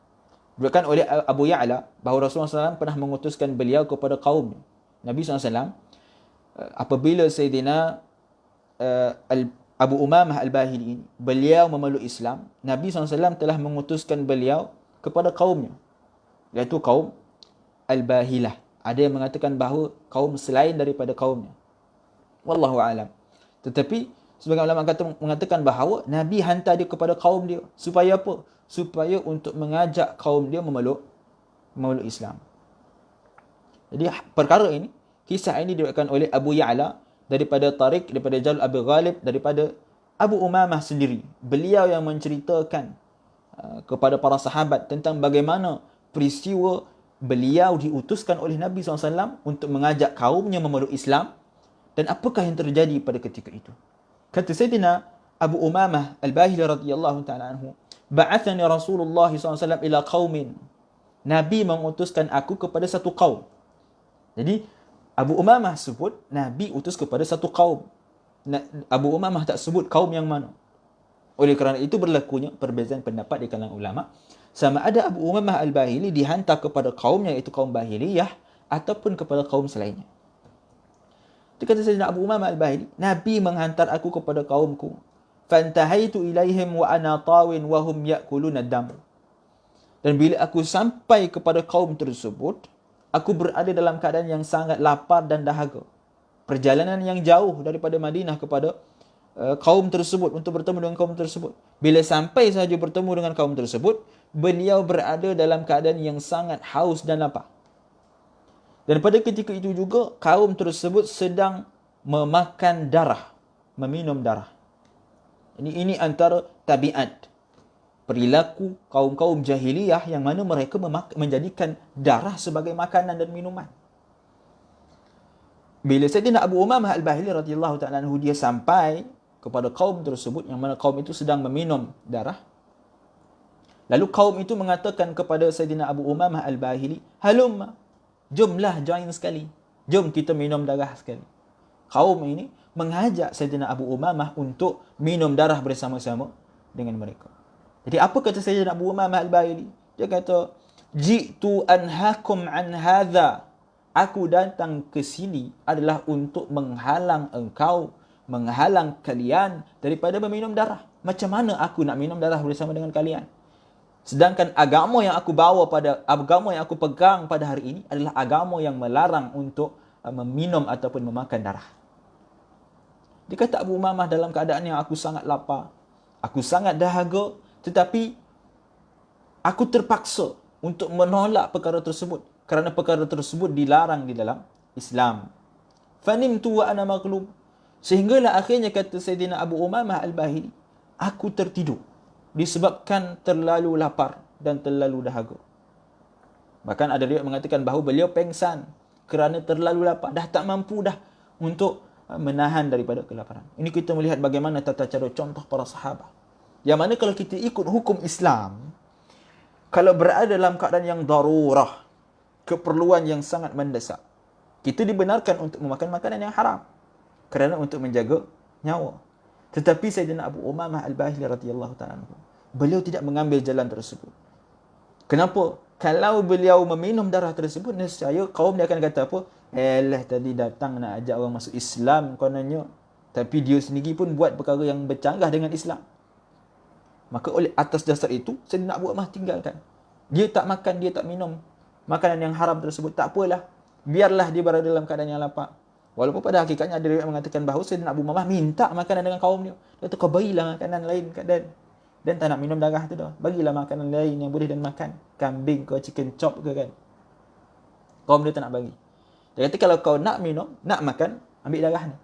Diriwayatkan oleh Abu Ya'la bahawa Rasulullah SAW pernah mengutuskan beliau kepada kaum Nabi SAW apabila Sayyidina Abu Umamah Al-Bahili ini, beliau memeluk Islam, Nabi SAW telah mengutuskan beliau kepada kaumnya, iaitu kaum Al-Bahilah. Ada yang mengatakan bahawa kaum selain daripada kaumnya. Wallahu a'lam. Tetapi sebagian ulama mengatakan bahawa Nabi hantar dia kepada kaum dia. Supaya apa? Supaya untuk mengajak kaum dia memeluk Islam. Jadi perkara ini, kisah ini diriwayatkan oleh Abu Ya'la daripada Tariq, daripada Jalal Abi Ghalib, daripada Abu Umamah sendiri. Beliau yang menceritakan kepada para sahabat tentang bagaimana peristiwa beliau diutuskan oleh Nabi SAW untuk mengajak kaumnya memeluk Islam dan apakah yang terjadi pada ketika itu. Kata Sayyidina Abu Umamah Al-Bahili radhiyallahu ta'ala anhu, ba'athani Rasulullah SAW ila qaumin. Nabi mengutuskan aku kepada satu kaum. Jadi Abu Umamah sebut Nabi utus kepada satu kaum. Abu Umamah tak sebut kaum yang mana. Oleh kerana itu berlakunya perbezaan pendapat di kalangan ulama, sama ada Abu Umamah Al-Bahili dihantar kepada kaumnya, iaitu kaum Bahiliyah, ataupun kepada kaum selainnya. Dia kata Sayyidina Abu Umamah Al-Bahili, Nabi menghantar aku kepada kaumku. Fantahaitu ilaihim wa ana tawin wa hum ya'kuluna dam. Dan bila aku sampai kepada kaum tersebut, aku berada dalam keadaan yang sangat lapar dan dahaga. Perjalanan yang jauh daripada Madinah kepada kaum tersebut, untuk bertemu dengan kaum tersebut. Bila sampai sahaja bertemu dengan kaum tersebut, beliau berada dalam keadaan yang sangat haus dan lapar. Dan pada ketika itu juga, kaum tersebut sedang memakan darah, meminum darah. Ini antara tabiat perilaku kaum-kaum jahiliyah yang mana mereka menjadikan darah sebagai makanan dan minuman. Bila Sayyidina Abu Umamah Al-Bahili radhiyallahu ta'ala anhu dia sampai kepada kaum tersebut, yang mana kaum itu sedang meminum darah, lalu kaum itu mengatakan kepada Sayyidina Abu Umamah Al-Bahili, halumma, jomlah join sekali, jom kita minum darah sekali. Kaum ini mengajak Sayyidina Abu Umamah untuk minum darah bersama-sama dengan mereka. Jadi apa kata Sayyidina Abu Umamah Al-Bahili? Dia kata, ji'tu anhakum an hadha. Aku datang ke sini adalah untuk menghalang engkau, menghalang kalian daripada meminum darah. Macam mana aku nak minum darah bersama dengan kalian? Sedangkan agama yang aku pegang pada hari ini adalah agama yang melarang untuk meminum ataupun memakan darah. Dia kata Abu Umamah, dalam keadaan yang aku sangat lapar, aku sangat dahaga, tetapi aku terpaksa untuk menolak perkara tersebut kerana perkara tersebut dilarang di dalam Islam. Fanimtu wa ana maghlub. Sehinggalah akhirnya, kata Sayyidina Abu Umamah Al-Bahili, aku tertidur disebabkan terlalu lapar dan terlalu dahaga. Bahkan ada riwayat mengatakan bahawa beliau pengsan kerana terlalu lapar, dah tak mampu dah untuk menahan daripada kelaparan. Ini kita melihat bagaimana tata cara contoh para sahabat. Yang mana kalau kita ikut hukum Islam, kalau berada dalam keadaan yang darurah, keperluan yang sangat mendesak, kita dibenarkan untuk memakan makanan yang haram kerana untuk menjaga nyawa. Tetapi Sayyidina Abu Umamah Al-Bahili radhiyallahu ta'ala anhu, beliau tidak mengambil jalan tersebut. Kenapa? Kalau beliau meminum darah tersebut, nescaya kaum dia akan kata apa? Tadi datang nak ajak orang masuk Islam kononnya, tapi dia sendiri pun buat perkara yang bercanggah dengan Islam. Maka oleh atas dasar itu, Sayyidina Abu Umamah tinggalkan. Dia tak makan, dia tak minum makanan yang haram tersebut. Tak apalah, biarlah dia berada dalam keadaan yang lapar. Walaupun pada hakikatnya ada riwayat mengatakan bahawa Sayyidina Abu Umamah minta makanan dengan kaum dia. Dia kata, kau bagilah makanan lain keadaan. Dan tak nak minum darah tu dah. Bagilah makanan lain yang boleh dan makan. Kambing ke, chicken chop ke kan. Kaum dia tak nak bagi. Dia kata kalau kau nak minum, nak makan, ambil darah ni.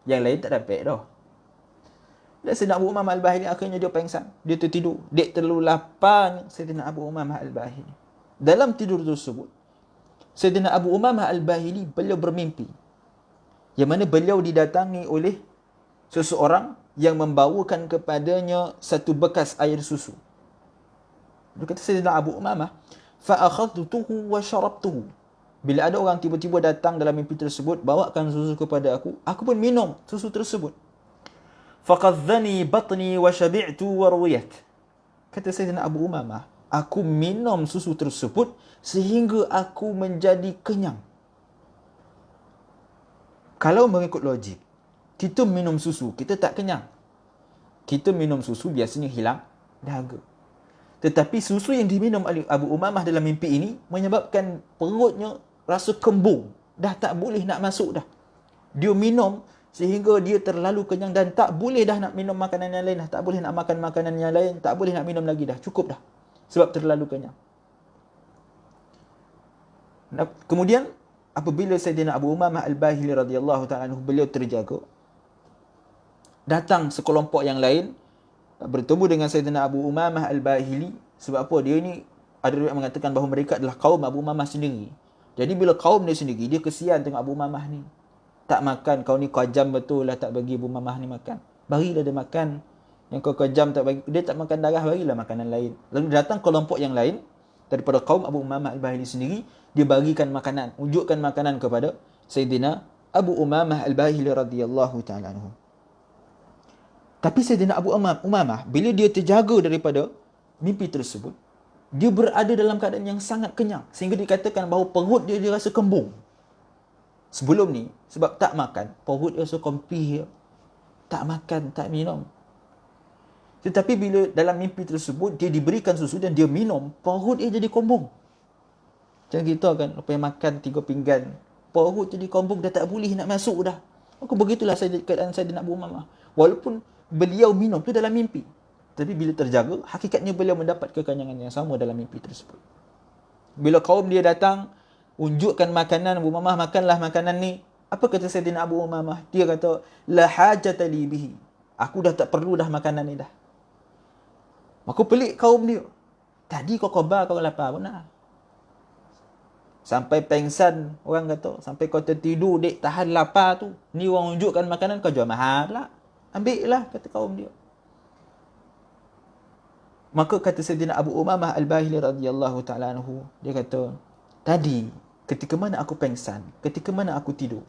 Yang lain tak dapat dah. Dan Sayyidina Abu Umamah Al-Bahili akhirnya dia pengsan. Dia tertidur. Dia terlalu lapar Sayyidina Abu Umamah Al-Bahili. Dalam tidur tersebut, Sayyidina Abu Umamah Al-Bahili beliau bermimpi. Yang mana beliau didatangi oleh seseorang yang membawakan kepadanya satu bekas air susu. Dia kata Sayyidina Abu Umamah, fa akhadtuhu wa syarabtuhu. Bila ada orang tiba-tiba datang dalam mimpi tersebut, bawakan susu kepada aku pun minum susu tersebut. Faqadhani batni wa syabi'tu wa ruwiyat. Kata Sayyidina Abu Umamah, aku minum susu tersebut sehingga aku menjadi kenyang. Kalau mengikut logik, kita minum susu, kita tak kenyang. Kita minum susu biasanya hilang dahaga. Tetapi susu yang diminum oleh Abu Umamah dalam mimpi ini menyebabkan perutnya rasa kembung. Dah tak boleh nak masuk dah. Dia minum sehingga dia terlalu kenyang dan tak boleh dah nak minum makanan yang lain dah. Tak boleh nak makan makanan yang lain. Tak boleh nak minum lagi dah. Cukup dah. Sebab terlalu kenyang. Kemudian, apabila Sayyidina Abu Umamah Al-Bahili radhiyallahu ta'ala anhu, beliau terjaga, datang sekelompok yang lain, bertemu dengan Sayyidina Abu Umamah Al-Bahili. Sebab apa? Dia ni, ada riwayat mengatakan bahawa mereka adalah kaum Abu Umamah sendiri. Jadi bila kaum dia sendiri, dia kesian tengok Abu Umamah ni. Tak makan, kau ni kejam betul lah tak bagi Abu Umamah ni makan. Barilah dia makan. Yang kau kejam tak bagi, dia tak makan darah, barilah makanan lain. Lalu datang kelompok yang lain, daripada kaum Abu Umamah Al-Bahili sendiri, dia bagikan makanan, unjukkan makanan kepada Sayyidina Abu Umamah Al-Bahili radhiyallahu ta'ala anhu. Tapi Sayyidina Abu Umamah, bila dia terjaga daripada mimpi tersebut, dia berada dalam keadaan yang sangat kenyang. Sehingga dikatakan bahawa perut dia rasa kembung. Sebelum ni, sebab tak makan, perut dia rasa kompih. Tak makan, tak minum. Tetapi bila dalam mimpi tersebut, dia diberikan susu dan dia minum, perut dia jadi kembung. Macam kita kan, lepas makan 3 pinggan, perut jadi kembung, dah tak boleh nak masuk dah. Maka begitulah keadaan Sayyidina Abu Umamah. Walaupun beliau minum tu dalam mimpi, tapi bila terjaga, hakikatnya beliau mendapat kekenyangan yang sama dalam mimpi tersebut. Bila kaum dia datang, unjukkan makanan, Abu Umamah, makanlah makanan ni. Apa kata Sayyidina Abu Umamah? Dia kata, la hajata li bihi. Aku dah tak perlu dah makanan ni dah. Maka pelik kaum dia. Tadi kau khabar kau lapar pun dah. Sampai pengsan, orang kata. Sampai kau tertidur, dek tahan lapar tu. Ni orang unjukkan makanan, kau jual mahal pula. Ambil lah, kata kaum dia. Maka kata Sayyidina Abu Umamah Al-Bahili radhiyallahu ta'ala anhu, dia kata, tadi ketika mana aku pengsan, ketika mana aku tidur,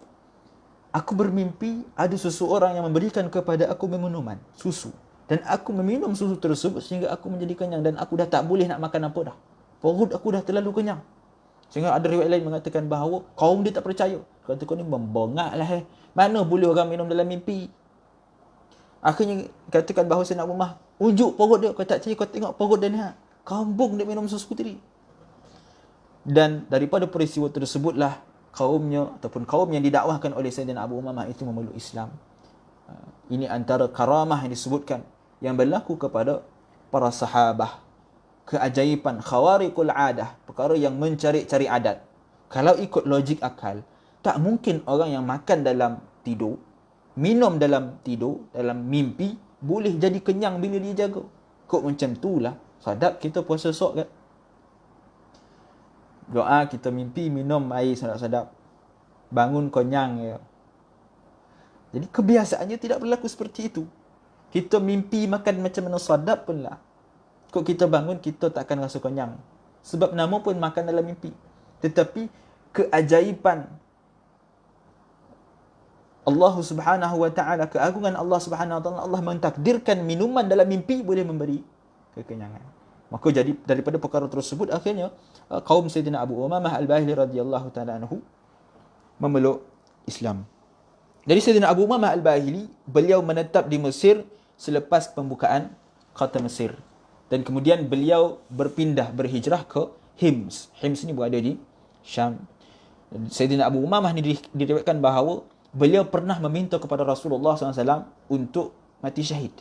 aku bermimpi ada seseorang yang memberikan kepada aku minuman, susu. Dan aku meminum susu tersebut sehingga aku menjadi kenyang dan aku dah tak boleh nak makan apa dah. Perut aku dah terlalu kenyang. Sehingga ada riwayat lain mengatakan bahawa kaum dia tak percaya. Kata kau ni membongak lah. Mana boleh orang minum dalam mimpi? Akhirnya katakan bahawa Sayyidina Abu Umamah, unjuk perut dia. Kau tak percaya, kau tengok perut dia ni. Kambung dia minum susu tadi. Dan daripada peristiwa tersebutlah kaumnya ataupun kaum yang didakwahkan oleh Sayyidina Abu Umamah itu memeluk Islam. Ini antara karamah yang disebutkan yang berlaku kepada para sahabah. Keajaiban khawariqul adah, perkara yang mencari-cari adat. Kalau ikut logik akal, tak mungkin orang yang makan dalam tidur, minum dalam tidur, dalam mimpi, boleh jadi kenyang bila dia jaga. Kok macam itulah. Sadap kita puasa sok kan. Doa kita mimpi minum air sadap-sadap. Bangun kenyang ya. Jadi kebiasaannya tidak berlaku seperti itu. Kita mimpi makan macam mana sadap pun lah. Kok kita bangun, kita tak akan rasa kenyang. Sebab nama pun makan dalam mimpi. Tetapi keajaiban Allah Subhanahu wa ta'ala, keagungan Allah Subhanahu wa ta'ala, Allah mentakdirkan minuman dalam mimpi boleh memberi kekenyangan. Maka jadi daripada perkara tersebut akhirnya kaum Sayyidina Abu Umamah Al-Bahili radhiyallahu ta'ala anhu memeluk Islam. Jadi Sayyidina Abu Umamah Al-Bahili, beliau menetap di Mesir selepas pembukaan kota Mesir. Dan kemudian beliau berhijrah ke Hims. Hims ni berada di Syam. Sayyidina Abu Umamah ni diriwayatkan bahawa beliau pernah meminta kepada Rasulullah SAW untuk mati syahid.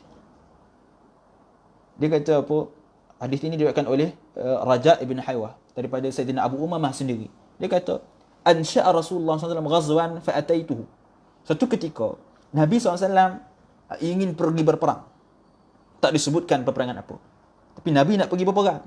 Dia kata apa? Hadis ini diriwayatkan oleh Raja' ibn Haywah daripada Sayyidina Abu Umamah sendiri. Dia kata, ansya'a Rasulullah SAW ghazwan fa'ataituhu. Satu ketika Nabi SAW ingin pergi berperang. Tak disebutkan peperangan apa. Tapi Nabi nak pergi berperang.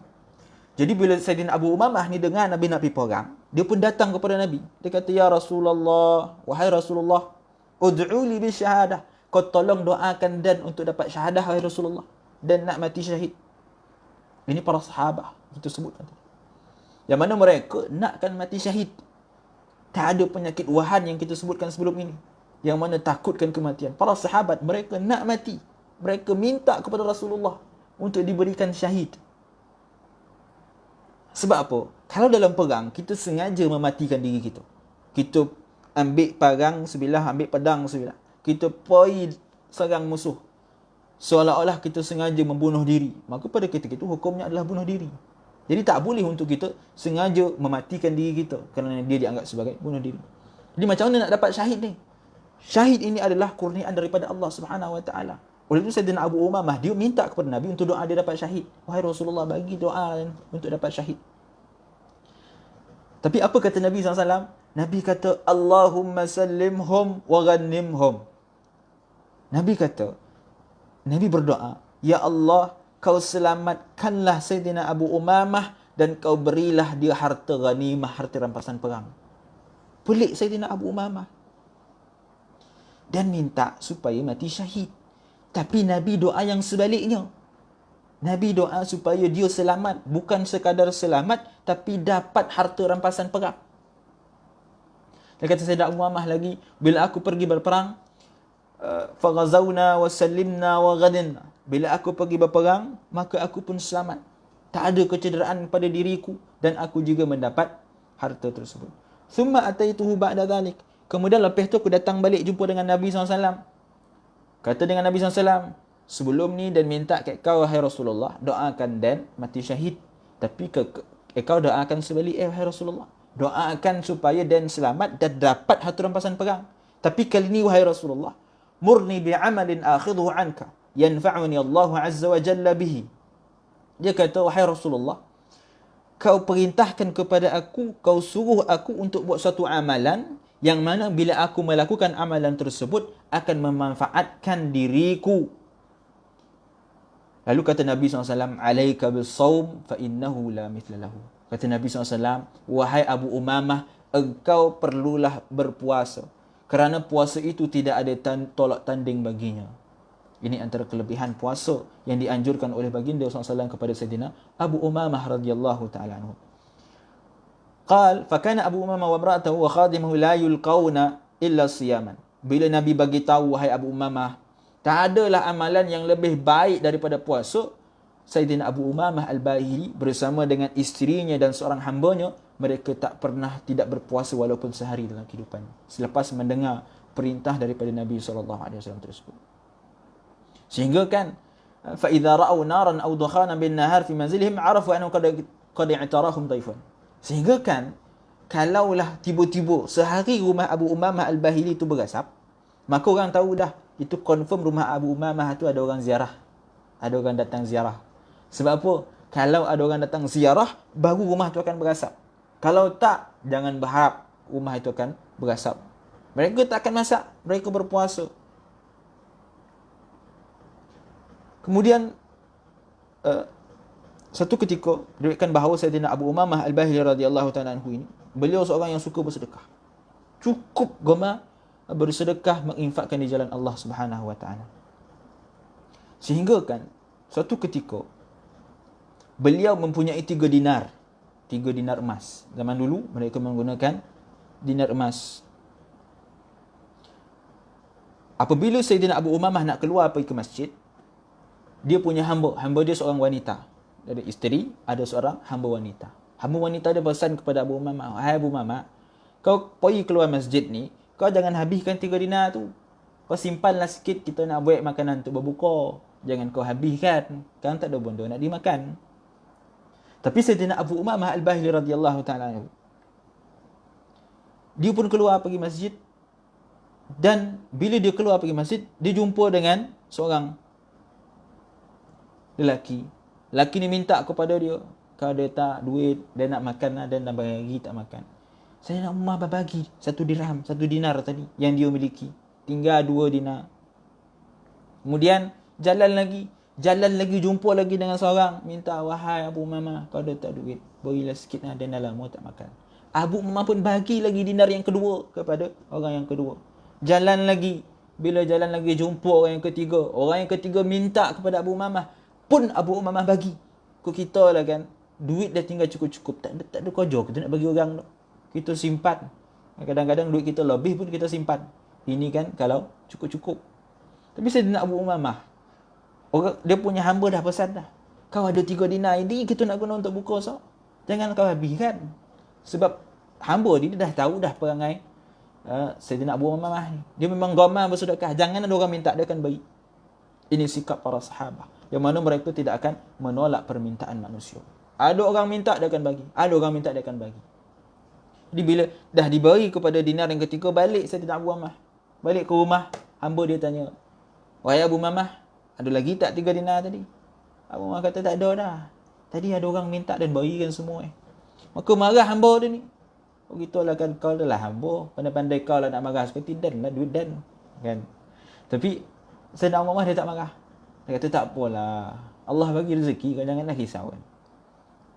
Jadi bila Sayyidina Abu Umamah ni dengar Nabi nak pergi perang, dia pun datang kepada Nabi. Dia kata, ya Rasulullah, wahai Rasulullah, ud'u li bi syahadah. Kau tolong doakan dan untuk dapat syahadah, wahai Rasulullah. Dan nak mati syahid. Ini para sahabat kita sebutkan tadi. Yang mana mereka nakkan mati syahid. Tak ada penyakit wahan yang kita sebutkan sebelum ini, yang mana takutkan kematian. Para sahabat mereka nak mati. Mereka minta kepada Rasulullah untuk diberikan syahid. Sebab apa? Kalau dalam perang, kita sengaja mematikan diri kita. Kita ambil parang sebilah, ambil pedang sebilah. Kita pergi serang musuh. Seolah-olah kita sengaja membunuh diri. Maka pada ketika itu hukumnya adalah bunuh diri. Jadi tak boleh untuk kita sengaja mematikan diri kita kerana dia dianggap sebagai bunuh diri. Jadi macam mana nak dapat syahid ni? Syahid ini adalah kurniaan daripada Allah Subhanahu Wa Taala. Oleh itu Sayyidina Abu Umamah dia minta kepada Nabi untuk doa dia dapat syahid. Wahai Rasulullah, bagi doa untuk dapat syahid. Tapi apa kata Nabi SAW? Nabi kata, Allahumma sallimhum wa ghanimhum. Nabi kata, Nabi berdoa, Ya Allah, kau selamatkanlah Sayyidina Abu Umamah dan kau berilah dia harta ghanimah, harta rampasan perang. Pelik Sayyidina Abu Umamah. Dan minta supaya mati syahid. Tapi Nabi doa yang sebaliknya. Nabi doa supaya dia selamat. Bukan sekadar selamat, tapi dapat harta rampasan perang. Dia kata Sayyidina Abu Umamah lagi, bila aku pergi berperang, faghazawna wa sallimna wa ghadinna. Bila aku pergi berperang, maka aku pun selamat. Tak ada kecederaan pada diriku dan aku juga mendapat harta tersebut. Thumma ataituhu ba'da dhalik. Kemudian lepas tu aku datang balik jumpa dengan Nabi SAW. Kata dengan Nabi SAW, sebelum ni dan minta kat kau, wahai Rasulullah, doakan dan mati syahid. Tapi kau doakan sebalik, wahai Rasulullah, doakan supaya dan selamat dan dapat harta rampasan perang. Tapi kali ni, wahai Rasulullah, murni bi'amalin akhidhu anka yanfa'uni Allah Azza wa Jalla bihi. Dia kata, wahai Rasulullah, kau perintahkan kepada aku, kau suruh aku untuk buat satu amalan yang mana bila aku melakukan amalan tersebut akan memanfaatkan diriku. Lalu kata Nabi SAW, alaika bis-sawm fa innahu la mithla lahu. Kata Nabi SAW, wahai Abu Umamah, engkau perlulah berpuasa, kerana puasa itu tidak ada tolak tanding baginya. Ini antara kelebihan puasa yang dianjurkan oleh baginda SAW kepada Sayyidina Abu Umamah radhiyallahu ta'ala anhu. Qal, fakana Abu Umamah wa imra'atahu wa khadimuhu la yulqawna illa siyaman. Bila Nabi bagi tahu, wahai Abu Umamah, tak adalah amalan yang lebih baik daripada puasa, Sayyidina Abu Umamah Al-Bahili bersama dengan isterinya dan seorang hambanya, mereka tak pernah tidak berpuasa walaupun sehari dalam kehidupan, selepas mendengar perintah daripada Nabi SAW tersebut. Sehingga kan, fa idza ra'aw naran aw dukhanan bin nahar fi manzilihim arafu annahu qad i'tarahum dhaifun. Sehingga kan, kalaulah tiba-tiba sehari rumah Abu Umamah Al-Bahili itu berasap, maka orang tahu dah, itu confirm rumah Abu Umamah itu ada orang ziarah. Ada orang datang ziarah. Sebab apa? Kalau ada orang datang ziarah, baru rumah itu akan berasap. Kalau tak, jangan berharap rumah itu akan berasap. Mereka tak akan masak, mereka berpuasa. Kemudian, satu ketika, diriwayatkan bahawa Sayyidina Abu Umamah Al-Bahili radhiyallahu ta'ala anhu ini, beliau seorang yang suka bersedekah. Cukup gemar bersedekah, menginfakkan di jalan Allah Subhanahu Wa Ta'ala. Sehingga kan, suatu ketika, beliau mempunyai 3 dinar. 3 dinar emas. Zaman dulu, mereka menggunakan dinar emas. Apabila Sayyidina Abu Umamah nak keluar pergi ke masjid, dia punya hamba. Hamba dia seorang wanita. Ada isteri, ada seorang hamba wanita. Hamba wanita dia pesan kepada Abu Umamah, hai Abu Umamah, kau pergi keluar masjid ni, kau jangan habiskan 3 dinar tu. Kau simpanlah sikit, kita nak buat makanan untuk berbuka. Jangan kau habiskan. Kan tak ada benda nak dimakan. Tapi Sayyidina Abu Umamah Al-Bahili radhiyallahu ta'ala anhu, dia pun keluar pergi masjid. Dan bila dia keluar pergi masjid, dia jumpa dengan seorang lelaki. Lelaki ni minta kepada dia, kalau dia tak duit, dia nak makan dan dah bagi tak makan. Saya nak Umar bagi 1 dirham, 1 dinar tadi yang dia miliki. Tinggal 2 dinar. Kemudian jalan lagi jumpa lagi dengan seorang, minta, wahai Abu Umamah, kau ada tak duit? Berilah sikit dan dah lama tak makan. Abu Umamah pun bagi lagi dinar yang kedua kepada orang yang kedua. Jalan lagi. Bila jalan lagi jumpa orang yang ketiga. Orang yang ketiga minta kepada Abu Umamah, pun Abu Umamah bagi. Kok kita lah kan, duit dah tinggal cukup-cukup, tak ada kerja kita nak bagi orang tu. Kita simpan. Kadang-kadang duit kita lebih pun kita simpan. Ini kan kalau cukup-cukup. Tapi Sayyidina Abu Umamah, orang dia punya hamba dah pesan dah. Kau ada 3 dinar ini kita nak guna untuk buka so. Jangan kau habiskan. Sebab hamba dia dah tahu dah perangai Sayyidina Abu Umamah ni. Dia memang gamar bersedekah. Jangan ada orang minta, dia akan bagi. Ini sikap para sahabat. Yang mana mereka tidak akan menolak permintaan manusia. Ada orang minta, dia akan bagi. Ada orang minta, dia akan bagi. Jadi bila dah diberi kepada dinar yang ketiga, balik Sayyidina Abu Umamah. Balik ke rumah, hamba dia tanya, wahai Abu Umamah, ada lagi tak 3 dinar tadi? Abu Umamah kata, tak ada dah. Tadi ada orang minta dan berikan semua. Maka marah hamba dia ni. Oh gitulah kan, kau adalah hamba. Pandai-pandai kau lah nak marah. Seperti dan lah, duit dan. Kan? Tapi Sayyidina Abu Umamah dia tak marah. Dia kata, tak apalah. Allah bagi rezeki, kau janganlah risau. Kan?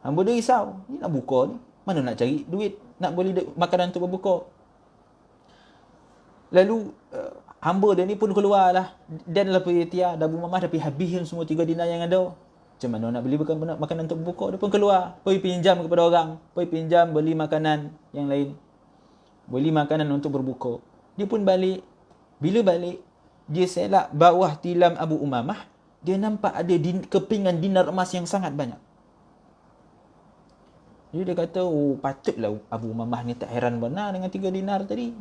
Hamba dia risau. Ni nak buka ni. Mana nak cari duit? Nak beli makanan untuk berbuka. Lalu hamba dia ni pun keluarlah. Dan lah pergi ikhtiar. Abu Umamah dah pergi habiskan semua 3 dinar yang ada. Macam mana nak beli makanan untuk berbuka? Dia pun keluar. Pergi pinjam kepada orang. Pergi pinjam beli makanan yang lain. Beli makanan untuk berbuka. Dia pun balik. Bila balik, dia selak bawah tilam Abu Umamah. Dia nampak ada kepingan dinar emas yang sangat banyak. Jadi dia kata, oh patutlah Abu Umamah ni tak heran benar dengan 3 dinar tadi.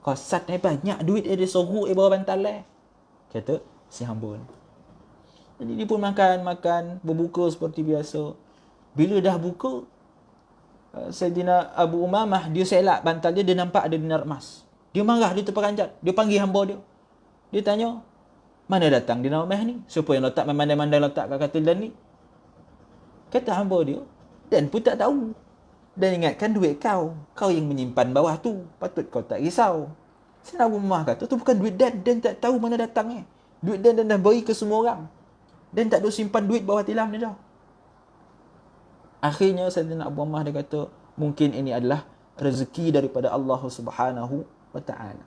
Kosat ni banyak duit dia sorok bawah bantal lah. Kata si hamba ni. Jadi dia pun makan, berbuka seperti biasa. Bila dah buka, Sayyidina Abu Umamah, dia selak bantal dia, dia nampak ada dinar emas. Dia marah, dia terperanjat. Dia panggil hamba dia. Dia tanya, mana datang dinar emas ni? Siapa yang letak, memandai-mandai letak kat katil dan ni? Kata hamba dia, dan pun tak tahu. Dan ingatkan duit kau. Kau yang menyimpan bawah tu. Patut kau tak risau. Sayyidina Abu Umamah kata, tu bukan duit Dan. Dan tak tahu mana datangnya. Duit Dan dah beri ke semua orang. Dan tak ada simpan duit bawah tilam ni dah. Akhirnya Sayyidina Abu Umamah dia kata, mungkin ini adalah rezeki daripada Allah Subhanahu wa taala.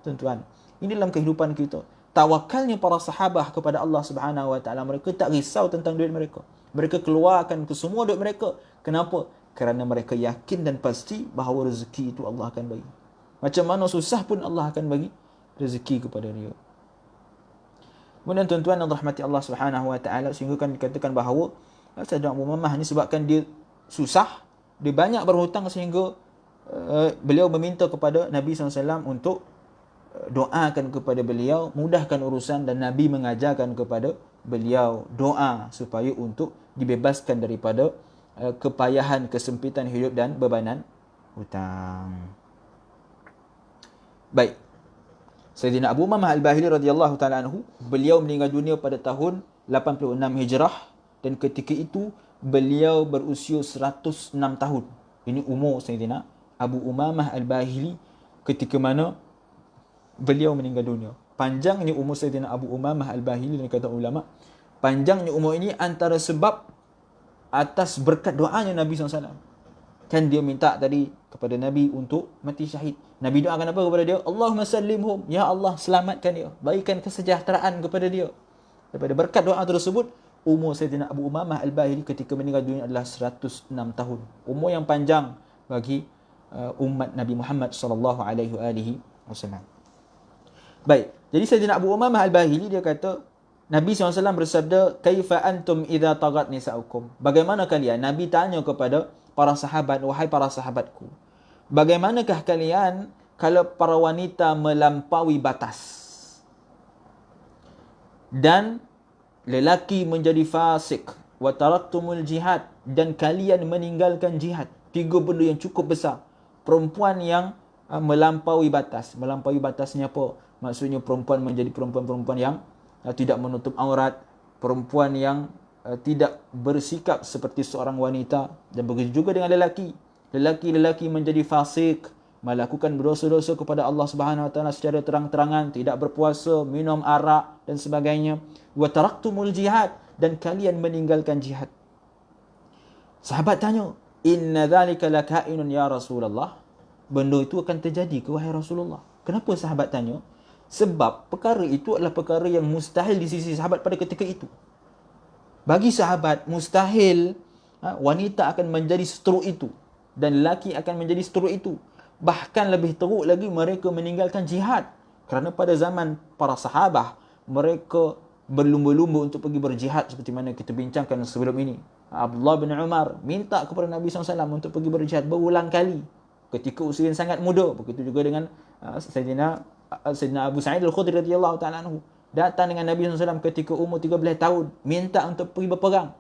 Tuan-tuan, ini dalam kehidupan kita. Tawakalnya para sahabat kepada Allah Subhanahu wa taala, mereka tak risau tentang duit mereka. Mereka keluarkan ke semua duit mereka. Kenapa? Kerana mereka yakin dan pasti bahawa rezeki itu Allah akan bagi. Macam mana susah pun Allah akan bagi rezeki kepada dia. Kemudian tuan-tuan yang rahmati Allah Subhanahu wa taala, sehingga kan dikatakan bahawa Sayyidina Abu Umamah ni sebabkan dia susah, dia banyak berhutang sehingga beliau meminta kepada Nabi SAW untuk doakan kepada beliau, mudahkan urusan, dan Nabi mengajarkan kepada beliau doa supaya untuk dibebaskan daripada kepayahan, kesempitan hidup dan bebanan hutang. Baik. Sayyidina Abu Umamah Al-Bahili radhiyallahu taala anhu, beliau meninggal dunia pada tahun 86 Hijrah, dan ketika itu beliau berusia 106 tahun. Ini umur Sayyidina Abu Umamah Al-Bahili ketika mana beliau meninggal dunia. Panjangnya umur Sayyidina Abu Umamah Al-Bahili, dan kata ulama, panjangnya umur ini antara sebab atas berkat doanya Nabi SAW. Kan dia minta tadi kepada Nabi untuk mati syahid. Nabi doakan apa kepada dia? Allahumma sallimhum. Ya Allah, selamatkan dia. Berikan kesejahteraan kepada dia. Daripada berkat doa tersebut, umur Sayyidina Abu Umamah Al-Bahili ketika meninggal dunia adalah 106 tahun. Umur yang panjang bagi umat Nabi Muhammad SAW. Baik. Jadi Sayyidina Abu Umamah Al-Bahili dia kata, Nabi SAW bersabda, Kaifa antum idha tagat nisa'ukum. Bagaimana kalian? Nabi tanya kepada para sahabat, wahai para sahabatku, bagaimanakah kalian kalau para wanita melampaui batas dan lelaki menjadi fasik, wa taraktumul jihad, dan kalian meninggalkan jihad? 3 benda yang cukup besar. Perempuan yang melampaui batas. Melampaui batasnya apa? Maksudnya perempuan menjadi perempuan-perempuan yang tidak menutup aurat, perempuan yang tidak bersikap seperti seorang wanita, dan begitu juga dengan lelaki. Lelaki menjadi fasik, melakukan dosa-dosa kepada Allah Subhanahu wa taala secara terang-terangan, tidak berpuasa, minum arak dan sebagainya. Wa taraktumul jihad, dan kalian meninggalkan jihad. Sahabat tanya, inna dzalika lakainun ya Rasulullah. Benda itu akan terjadi ke wahai Rasulullah? Kenapa sahabat tanya? Sebab perkara itu adalah perkara yang mustahil di sisi sahabat pada ketika itu. Bagi sahabat, mustahil wanita akan menjadi seteruk itu dan lelaki akan menjadi seteruk itu. Bahkan lebih teruk lagi, mereka meninggalkan jihad. Kerana pada zaman para sahabah, mereka berlumba-lumba untuk pergi berjihad seperti mana kita bincangkan sebelum ini. Abdullah bin Umar minta kepada Nabi SAW untuk pergi berjihad berulang kali ketika usia yang sangat muda. Begitu juga dengan Sayyidina Abu Sa'id Al-Khudri radhiyallahu ta'ala anhu. Datang dengan Nabi SAW ketika umur 13 tahun, minta untuk pergi berperang.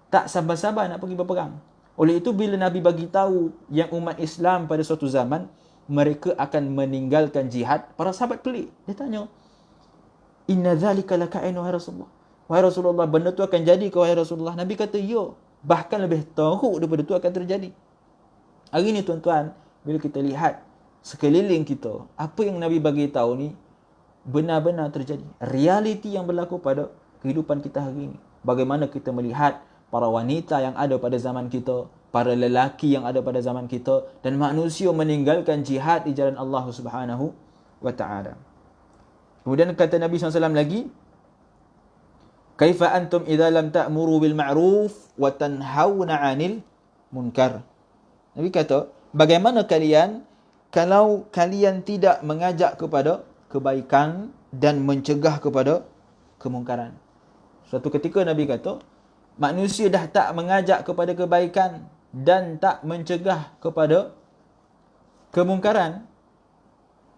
Tak sabar-sabar nak pergi berperang. Oleh itu, bila Nabi bagi tahu yang umat Islam pada suatu zaman mereka akan meninggalkan jihad, para sahabat pelik. Dia tanya, "Inna dzalika laka'in wahai Rasulullah." Wahai Rasulullah, benda tu akan jadi ke wahai Rasulullah? Nabi kata, ya. Bahkan lebih teruk daripada tu akan terjadi. Hari ni tuan-tuan, bila kita lihat sekeliling kita, apa yang Nabi bagi tahu ni benar-benar terjadi. Realiti yang berlaku pada kehidupan kita hari ini. Bagaimana kita melihat para wanita yang ada pada zaman kita, para lelaki yang ada pada zaman kita, dan manusia meninggalkan jihad di jalan Allah Subhanahu wa ta'ala. Kemudian kata Nabi SAW lagi, "Kaifa antum idza lam ta'muru bil ma'ruf wa tanhauna 'anil munkar?" Nabi kata, bagaimana kalian kalau kalian tidak mengajak kepada kebaikan dan mencegah kepada kemungkaran? Suatu ketika Nabi kata, manusia dah tak mengajak kepada kebaikan dan tak mencegah kepada kemungkaran.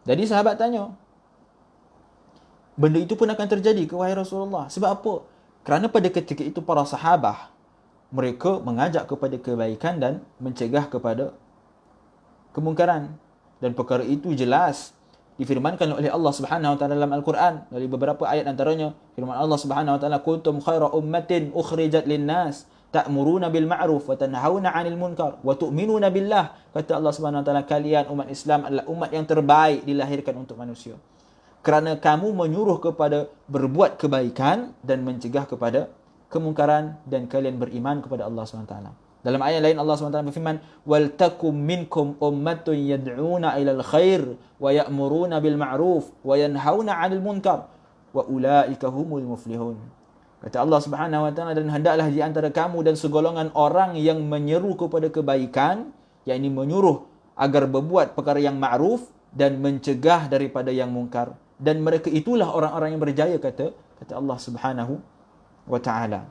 Jadi sahabat tanya, benda itu pun akan terjadi ke wahai Rasulullah? Sebab apa? Kerana pada ketika itu para sahabat, mereka mengajak kepada kebaikan dan mencegah kepada kemungkaran. Dan perkara itu jelas difirmankan oleh Allah Subhanahu wa taala dalam Al-Quran. Dari beberapa ayat antaranya, firman Allah Subhanahu wa taala, "Kuntum khaira ummatin ukhrijat lin-nas ta'muruna bil ma'ruf wa tanhauna 'anil munkar wa tu'minuna billah." Kata Allah Subhanahu wa taala, kalian umat Islam adalah umat yang terbaik dilahirkan untuk manusia. Kerana kamu menyuruh kepada berbuat kebaikan dan mencegah kepada kemungkaran, dan kalian beriman kepada Allah SWT. Dalam ayat lain Allah SWT berfirman, "Wal takum minkum ummatun yad'una ilal khair wa ya'muruna bil ma'ruf wa yanhauna 'anil munkar wa ulaika humul muflihun." Kata Allah Subhanahu wa taala, dan hendaklah di antara kamu dan segolongan orang yang menyeru kepada kebaikan, yakni menyuruh agar berbuat perkara yang ma'ruf dan mencegah daripada yang mungkar, dan mereka itulah orang-orang yang berjaya, kata Allah Subhanahu wa taala.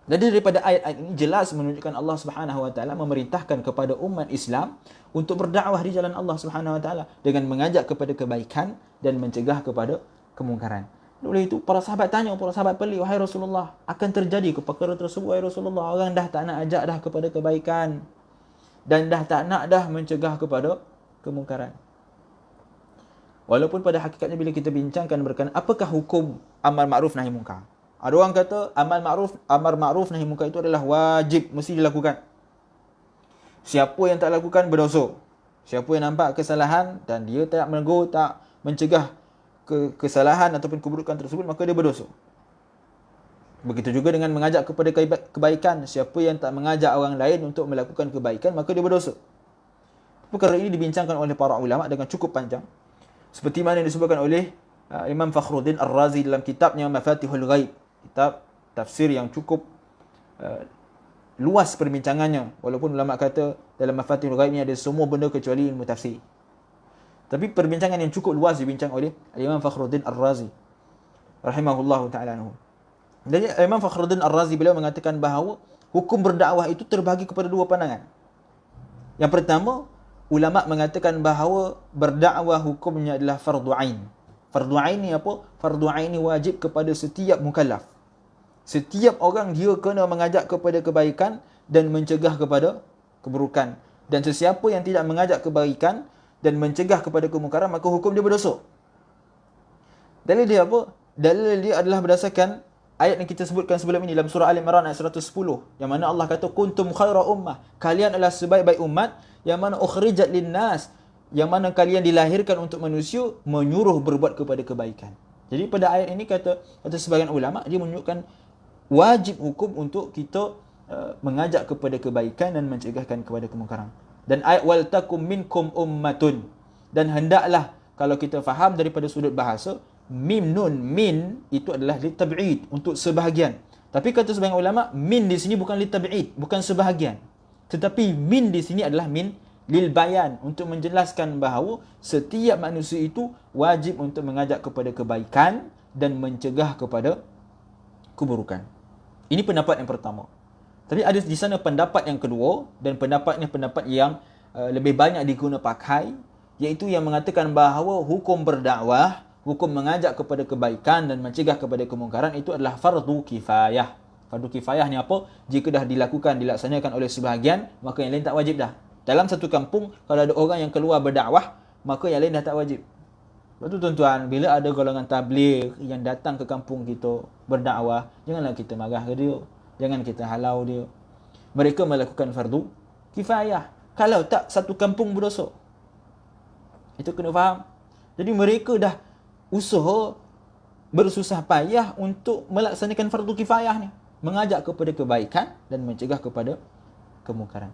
Jadi daripada ayat-ayat ini jelas menunjukkan Allah Subhanahu wa taala memerintahkan kepada umat Islam untuk berdakwah di jalan Allah Subhanahu wa taala dengan mengajak kepada kebaikan dan mencegah kepada kemungkaran. Oleh itu para sahabat tanya, para sahabat pelik, wahai Rasulullah, akan terjadi ke perkara tersebut wahai Rasulullah? Orang dah tak nak ajak dah kepada kebaikan dan dah tak nak dah mencegah kepada kemungkaran. Walaupun pada hakikatnya bila kita bincangkan berkenaan apakah hukum amar ma'ruf nahi munkar, ada orang kata amar ma'ruf nahi munkar itu adalah wajib, mesti dilakukan. Siapa yang tak lakukan berdosa. Siapa yang nampak kesalahan dan dia tak menegur, tak mencegah kesalahan ataupun keburukan tersebut, maka dia berdosa. Begitu juga dengan mengajak kepada kebaikan. Siapa yang tak mengajak orang lain untuk melakukan kebaikan, maka dia berdosa. Perkara ini dibincangkan oleh para ulama dengan cukup panjang. Seperti mana yang disebutkan oleh Imam Fakhruddin Ar-Razi dalam kitabnya Mafatihul Ghaib. Kitab tafsir yang cukup luas perbincangannya. Walaupun ulama kata dalam Mafatihul Ghaib ni ada semua benda kecuali ilmu tafsir. Tapi perbincangan yang cukup luas dibincang oleh Imam Fakhruddin Ar-Razi rahimahullahu ta'ala anhu. Jadi Imam Fakhruddin Ar-Razi beliau mengatakan bahawa hukum berdakwah itu terbagi kepada dua pandangan. Yang pertama, ulama mengatakan bahawa berdakwah hukumnya adalah fardu ain. Fardu ain ni apa? Fardu ain ni wajib kepada setiap mukallaf. Setiap orang dia kena mengajak kepada kebaikan dan mencegah kepada keburukan. Dan sesiapa yang tidak mengajak kebaikan dan mencegah kepada kemungkaran, maka hukum dia berdosa. Dalil dia apa? Dalil dia adalah berdasarkan ayat yang kita sebutkan sebelum ini dalam surah Al-Imran ayat 110, yang mana Allah kata kuntum khaira ummah, kalian adalah sebaik-baik umat yang mana ukhrijat linnas, yang mana kalian dilahirkan untuk manusia, menyuruh berbuat kepada kebaikan. Jadi pada ayat ini kata sebagian ulama, dia menunjukkan wajib hukum untuk kita mengajak kepada kebaikan dan mencegahkan kepada kemungkaran. Dan ayat wal takum minkum ummatun, dan hendaklah, kalau kita faham daripada sudut bahasa, mim nun min itu adalah litab'id, untuk sebahagian. Tapi kata sebahagian ulama, min di sini bukan litab'id, bukan sebahagian. Tetapi min di sini adalah min lil bayan, untuk menjelaskan bahawa setiap manusia itu wajib untuk mengajak kepada kebaikan dan mencegah kepada keburukan. Ini pendapat yang pertama. Tapi ada di sana pendapat yang kedua, dan pendapatnya pendapat yang lebih banyak diguna pakai, iaitu yang mengatakan bahawa hukum berdakwah, hukum mengajak kepada kebaikan dan mencegah kepada kemungkaran itu adalah fardu kifayah. Fardu kifayah ni apa? Jika dah dilaksanakan oleh sebahagian, maka yang lain tak wajib dah. Dalam satu kampung, kalau ada orang yang keluar berdakwah, maka yang lain dah tak wajib. Lepas tu tuan-tuan, bila ada golongan tabligh yang datang ke kampung kita berdakwah, janganlah kita marah ke dia. Jangan kita halau dia. Mereka melakukan fardu kifayah. Kalau tak, satu kampung berdosa. Itu kena faham. Jadi mereka dah usaha bersusah payah untuk melaksanakan fardu kifayah ni. Mengajak kepada kebaikan dan mencegah kepada kemungkaran.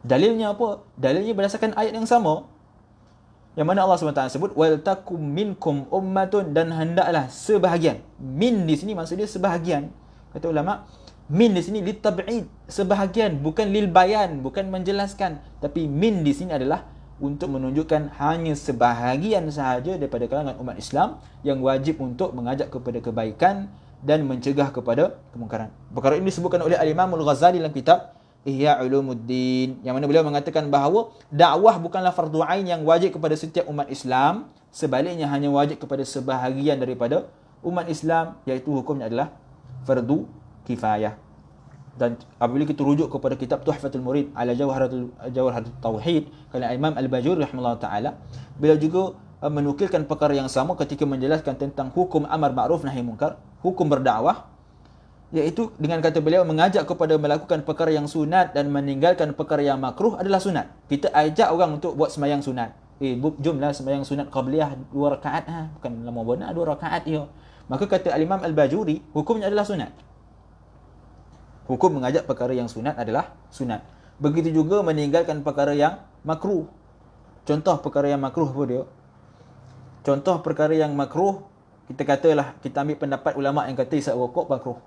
Dalilnya apa? Dalilnya berdasarkan ayat yang sama. Yang mana Allah SWT sebut, وَلْتَكُمْ مِنْكُمْ أُمَّةٌ, dan hendaklah sebahagian. Min di sini maksudnya sebahagian. Kata ulama, min di sini litab'id, sebahagian, bukan lil bayan, bukan menjelaskan. Tapi min di sini adalah untuk menunjukkan hanya sebahagian sahaja daripada kalangan umat Islam yang wajib untuk mengajak kepada kebaikan dan mencegah kepada kemungkaran. Perkara ini disebutkan oleh Al-Imam Al-Ghazali dalam kitab Ihya Ulumuddin, yang mana beliau mengatakan bahawa dakwah bukanlah fardu ain yang wajib kepada setiap umat Islam, sebaliknya hanya wajib kepada sebahagian daripada umat Islam, iaitu hukumnya adalah fardu kifayah. Dan apabila kita rujuk kepada kitab Tuhfatul Murid ala Jawharatul Tauhid, kerana Imam Al-Bajuri rahimahullah taala, beliau juga menukilkan perkara yang sama ketika menjelaskan tentang hukum amar ma'ruf nahi munkar, hukum berdakwah, iaitu dengan kata beliau, mengajak kepada melakukan perkara yang sunat dan meninggalkan perkara yang makruh adalah sunat. Kita ajak orang untuk buat sembahyang sunat. Jomlah sembahyang sunat qabliyah 2 rakaat, bukan lama benar 2 rakaat ya. Maka kata Al-Imam Al-Bajuri, hukumnya adalah sunat. Hukum mengajak perkara yang sunat adalah sunat. Begitu juga meninggalkan perkara yang makruh. Contoh perkara yang makruh apa dia? Contoh perkara yang makruh, kita katalah, kita ambil pendapat ulama yang kata isap rokok makruh.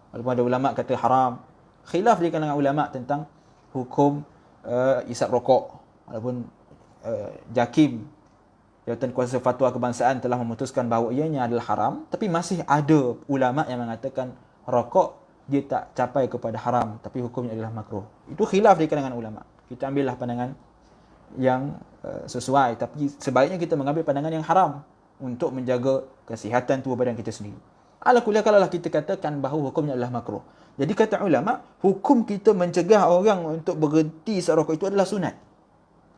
Walaupun ada ulama kata haram. Khilaf di kalangan ulama tentang hukum isap rokok. Walaupun JAKIM, Jabatan Kuasa Fatwa Kebangsaan, telah memutuskan bahawa ianya adalah haram, tapi masih ada ulama yang mengatakan rokok dia tak capai kepada haram, tapi hukumnya adalah makruh. Itu khilaf di kalangan ulama. Kita ambillah pandangan yang sesuai, tapi sebaiknya kita mengambil pandangan yang haram untuk menjaga kesihatan tubuh badan kita sendiri. Ala kuliah, kalaulah kita katakan bahawa hukumnya adalah makruh. Jadi kata ulama, hukum kita mencegah orang untuk berhenti isap rokok itu adalah sunat.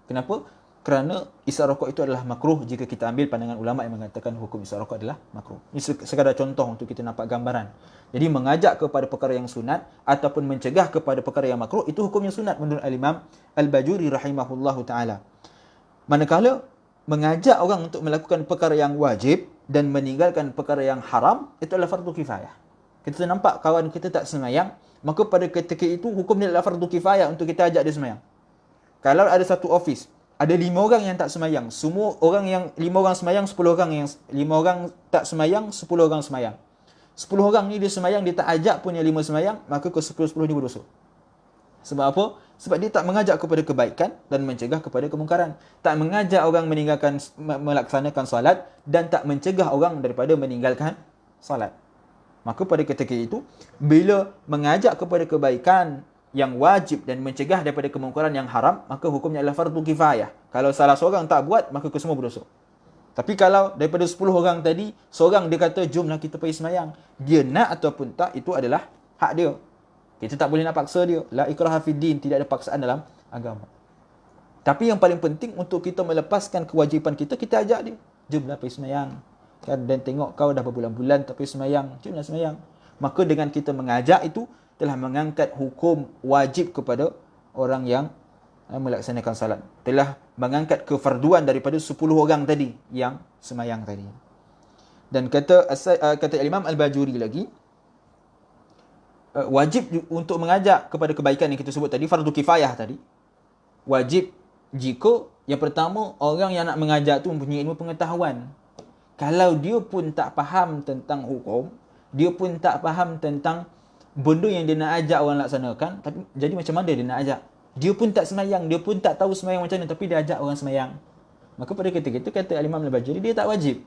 Kenapa? Kerana isap rokok itu adalah makruh jika kita ambil pandangan ulama yang mengatakan hukum isap rokok adalah makruh. Ini sekadar contoh untuk kita nampak gambaran. Jadi mengajak kepada perkara yang sunat ataupun mencegah kepada perkara yang makruh, itu hukumnya sunat menurut Al-Imam Al-Bajuri rahimahullahu ta'ala. Manakala mengajak orang untuk melakukan perkara yang wajib dan meninggalkan perkara yang haram, itu adalah fardu kifayah. Kita nampak kawan kita tak semayang, maka pada ketika itu hukumnya adalah fardu kifayah untuk kita ajak dia semayang. Kalau ada satu office, ada 5 orang yang tak semayang, semua orang yang 5 orang semayang, 10 orang yang 5 orang tak semayang, 10 orang semayang. 10 orang ni dia semayang, dia tak ajak pun yang 5 semayang, maka ke 10 ni berdosa. Sebab apa? Sebab dia tak mengajak kepada kebaikan dan mencegah kepada kemungkaran. Tak mengajak orang melaksanakan solat dan tak mencegah orang daripada meninggalkan solat. Maka pada ketika itu, bila mengajak kepada kebaikan yang wajib dan mencegah daripada kemungkaran yang haram, maka hukumnya adalah fardu kifayah. Kalau salah seorang tak buat, maka kesemua berdosa. Tapi kalau daripada 10 orang tadi, seorang dia kata, jomlah kita pergi semayang, dia nak ataupun tak, itu adalah hak dia. Kita tak boleh nak paksa dia. La ikraha fid din, tidak ada paksaan dalam agama. Tapi yang paling penting untuk kita melepaskan kewajipan kita, kita ajak dia. Jomlah pergi semayang. Kan? Dan tengok kau dah berbulan-bulan tak pergi semayang. Jomlah semayang. Maka dengan kita mengajak itu, telah mengangkat hukum wajib kepada orang yang melaksanakan salat. Telah mengangkat kefarduan daripada 10 orang tadi yang semayang tadi. Dan kata Imam Al-Bajuri lagi, wajib untuk mengajak kepada kebaikan yang kita sebut tadi, fardu kifayah tadi, wajib jika yang pertama, orang yang nak mengajak tu mempunyai ilmu pengetahuan. Kalau dia pun tak faham tentang hukum, dia pun tak faham tentang benda yang dia nak ajak orang laksanakan, tapi jadi macam mana dia nak ajak? Dia pun tak semayang, dia pun tak tahu semayang macam mana, tapi dia ajak orang semayang. Maka pada ketika itu kata Al-Imam Al-Bajuri, dia tak wajib.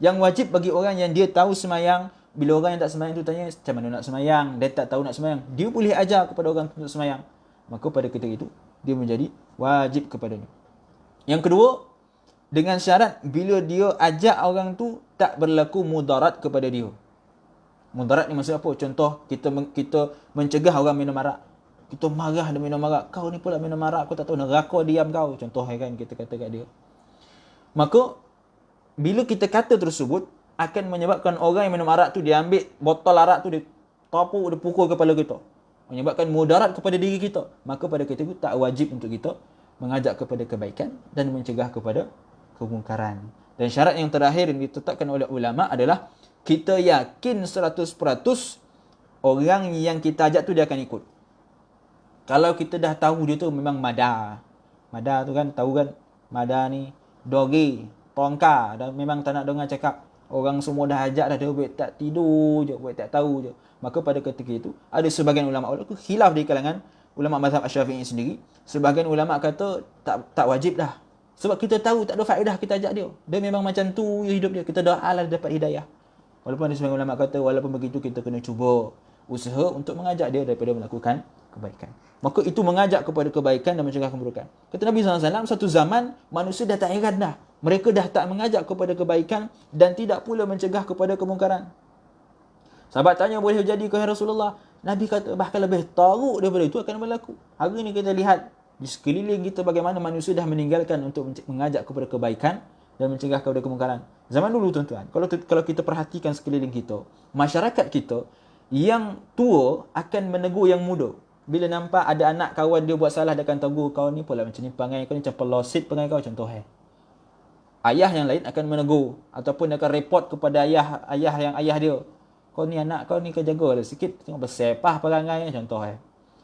Yang wajib bagi orang yang dia tahu semayang, bila orang yang tak semayang tu tanya macam mana nak semayang, dia tak tahu nak semayang, dia boleh ajar kepada orang untuk semayang. Maka pada ketika itu dia menjadi wajib kepadanya. Yang kedua, dengan syarat bila dia ajak orang tu tak berlaku mudarat kepada dia. Mudarat ni maksud apa? Contoh, kita mencegah orang minum arak. Kita marah dia minum arak. Kau ni pula minum arak, aku tak tahu neraka diam kau. Contoh kan kita kata kat dia. Maka bila kita kata tersebut akan menyebabkan orang yang minum arak tu dia ambil botol arak tu, dia tapuk, dia pukul kepala kita. Menyebabkan mudarat kepada diri kita. Maka pada ketika itu tak wajib untuk kita mengajak kepada kebaikan dan mencegah kepada kemungkaran. Dan syarat yang terakhir yang ditetapkan oleh ulama adalah kita yakin 100% orang yang kita ajak tu dia akan ikut. Kalau kita dah tahu dia tu memang madar. Madar tu kan, tahu kan? Madar ni dogi, tongka, dan memang tak nak dengar cakap. Orang semua dah ajak dah, dia buat tak tidur je, buat tak tahu je. Maka pada ketika itu ada sebahagian ulama khilaf di kalangan ulama mazhab Asy-Syafi'i sendiri. Sebahagian ulama kata tak wajib dah. Sebab kita tahu tak ada faedah kita ajak dia. Dia memang macam tu hidup dia. Kita doa lah dapat hidayah. Walaupun ada sebahagian ulama kata walaupun begitu kita kena cuba usaha untuk mengajak dia daripada melakukan kebaikan. Maka itu mengajak kepada kebaikan dan mencegah keburukan. Kata Nabi SAW, satu zaman manusia dah tak heran dah. Mereka dah tak mengajak kepada kebaikan dan tidak pula mencegah kepada kemungkaran. Sahabat tanya, boleh jadi ke Rasulullah? Nabi kata bahkan lebih teruk daripada itu akan berlaku. Hari ini kita lihat di sekeliling kita bagaimana manusia dah meninggalkan untuk mengajak kepada kebaikan dan mencegah kepada kemungkaran. Zaman dulu tuan-tuan, kalau kita perhatikan sekeliling kita, masyarakat kita yang tua akan menegur yang muda. Bila nampak ada anak kawan dia buat salah, dia akan tegur, kau ni pula macam ni perangai kau ni, macam pelosit perangai kau, contoh Ayah yang lain akan menegur ataupun akan report kepada ayah yang ayah dia. Kau ni anak kau ni kau jagalah sikit, tengok bersepah perangai, contoh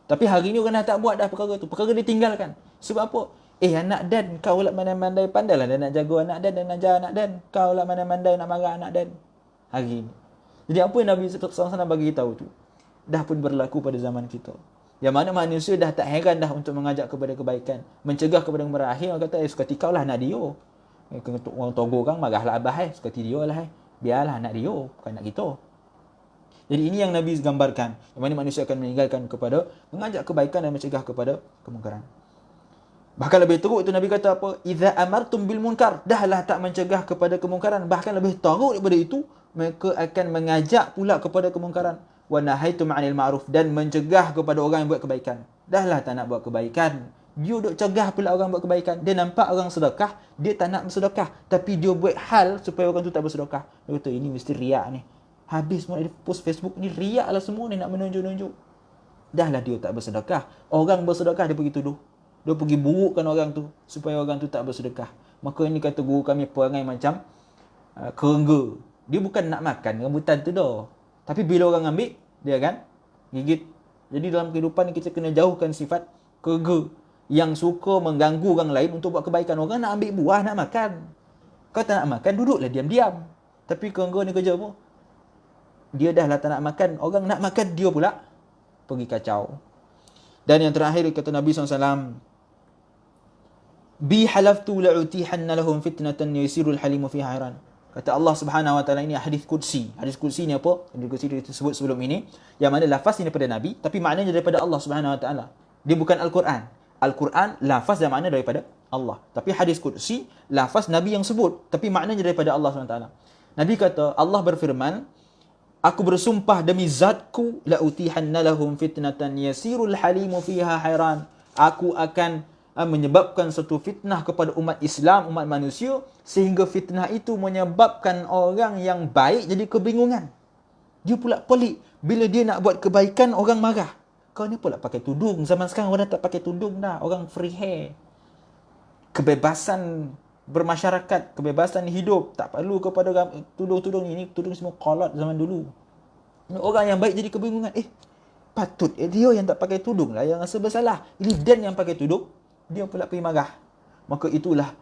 Tapi hari ni orang dah tak buat dah perkara tu. Perkara ditinggalkan. Sebab apa? Anak Dan, kau lah mana-mandai, pandailah dia nak jaga anak Dan dan ajar anak Dan. Kau lah mana-mandai nak marah anak Dan. Hari ni. Jadi apa yang Nabi SAW bagi tahu tu, dah pun berlaku pada zaman kita. Yang mana manusia dah tak heran dah untuk mengajak kepada kebaikan, mencegah kepada kemungkaran. Akhir orang kata, sekati kau lah anak dia. Orang Togo kan marahlah abah sekati dia lah biarlah anak dia, bukan anak kita. Jadi ini yang Nabi gambarkan, yang mana manusia akan meninggalkan kepada mengajak kebaikan dan mencegah kepada kemungkaran. Bahkan lebih teruk itu Nabi kata apa? Idza amartum bil munkar, dahlah tak mencegah kepada kemungkaran. Bahkan lebih teruk daripada itu, mereka akan mengajak pula kepada kemungkaran. Wa nahaitum 'anil ma'ruf, dan mencegah kepada orang yang buat kebaikan. Dahlah tak nak buat kebaikan, dia duk cegah pula orang buat kebaikan. Dia nampak orang sedekah, dia tak nak bersedekah, tapi dia buat hal supaya orang tu tak bersedekah. Dia kata ini mesti riak ni. Habis semua dia post Facebook ni, riak lah semua ni, nak menunjuk-nunjuk. Dahlah dia tak bersedekah. Orang bersedekah dia pergi tuduh. Dia pergi burukkan orang tu supaya orang tu tak bersedekah. Maka ini kata guru kami perangai macam kerengga. Dia bukan nak makan rambutan tu dah, tapi bila orang ambil, dia akan gigit. Jadi dalam kehidupan kita kena jauhkan sifat kerengga yang suka mengganggu orang lain untuk buat kebaikan. Orang nak ambil buah, nak makan. Kau tak nak makan, duduklah diam-diam. Tapi kerengga ni kerja apa? Dia dah lah tak nak makan, orang nak makan, dia pula pergi kacau. Dan yang terakhir kata Nabi SAW, bi halaftu la'utihanna lahum fitnatan yasirul halimu fi hairan. Kata Allah Subhanahu Wa Taala, ini hadis qudsi. Hadis qudsi ni apa? Hadis qudsi disebut sebelum ini, yang mana lafaz ini daripada Nabi, tapi maknanya daripada Allah Subhanahu Wa Taala. Dia bukan Al-Quran. Al-Quran lafaz dan makna daripada Allah. Tapi hadis qudsi lafaz Nabi yang sebut, tapi maknanya daripada Allah Subhanahu Wa Taala. Nabi kata, Allah berfirman, aku bersumpah demi zatku, la'utihanna lahum fitnatan yasirul halimu fiha hairan. Aku akan menyebabkan satu fitnah kepada umat Islam, umat manusia, sehingga fitnah itu menyebabkan orang yang baik jadi kebingungan. Dia pula pelik. Bila dia nak buat kebaikan, orang marah. Kau ni pula pakai tudung. Zaman sekarang orang dah tak pakai tudung dah. Orang free hair. Kebebasan bermasyarakat, kebebasan hidup, tak perlu kepada tudung-tudung ini. Tudung semua kolot zaman dulu. Orang yang baik jadi kebingungan. Patut dia yang tak pakai tudung lah yang rasa bersalah. Ini Dan yang pakai tudung, dia pula pergi marah. Maka itulah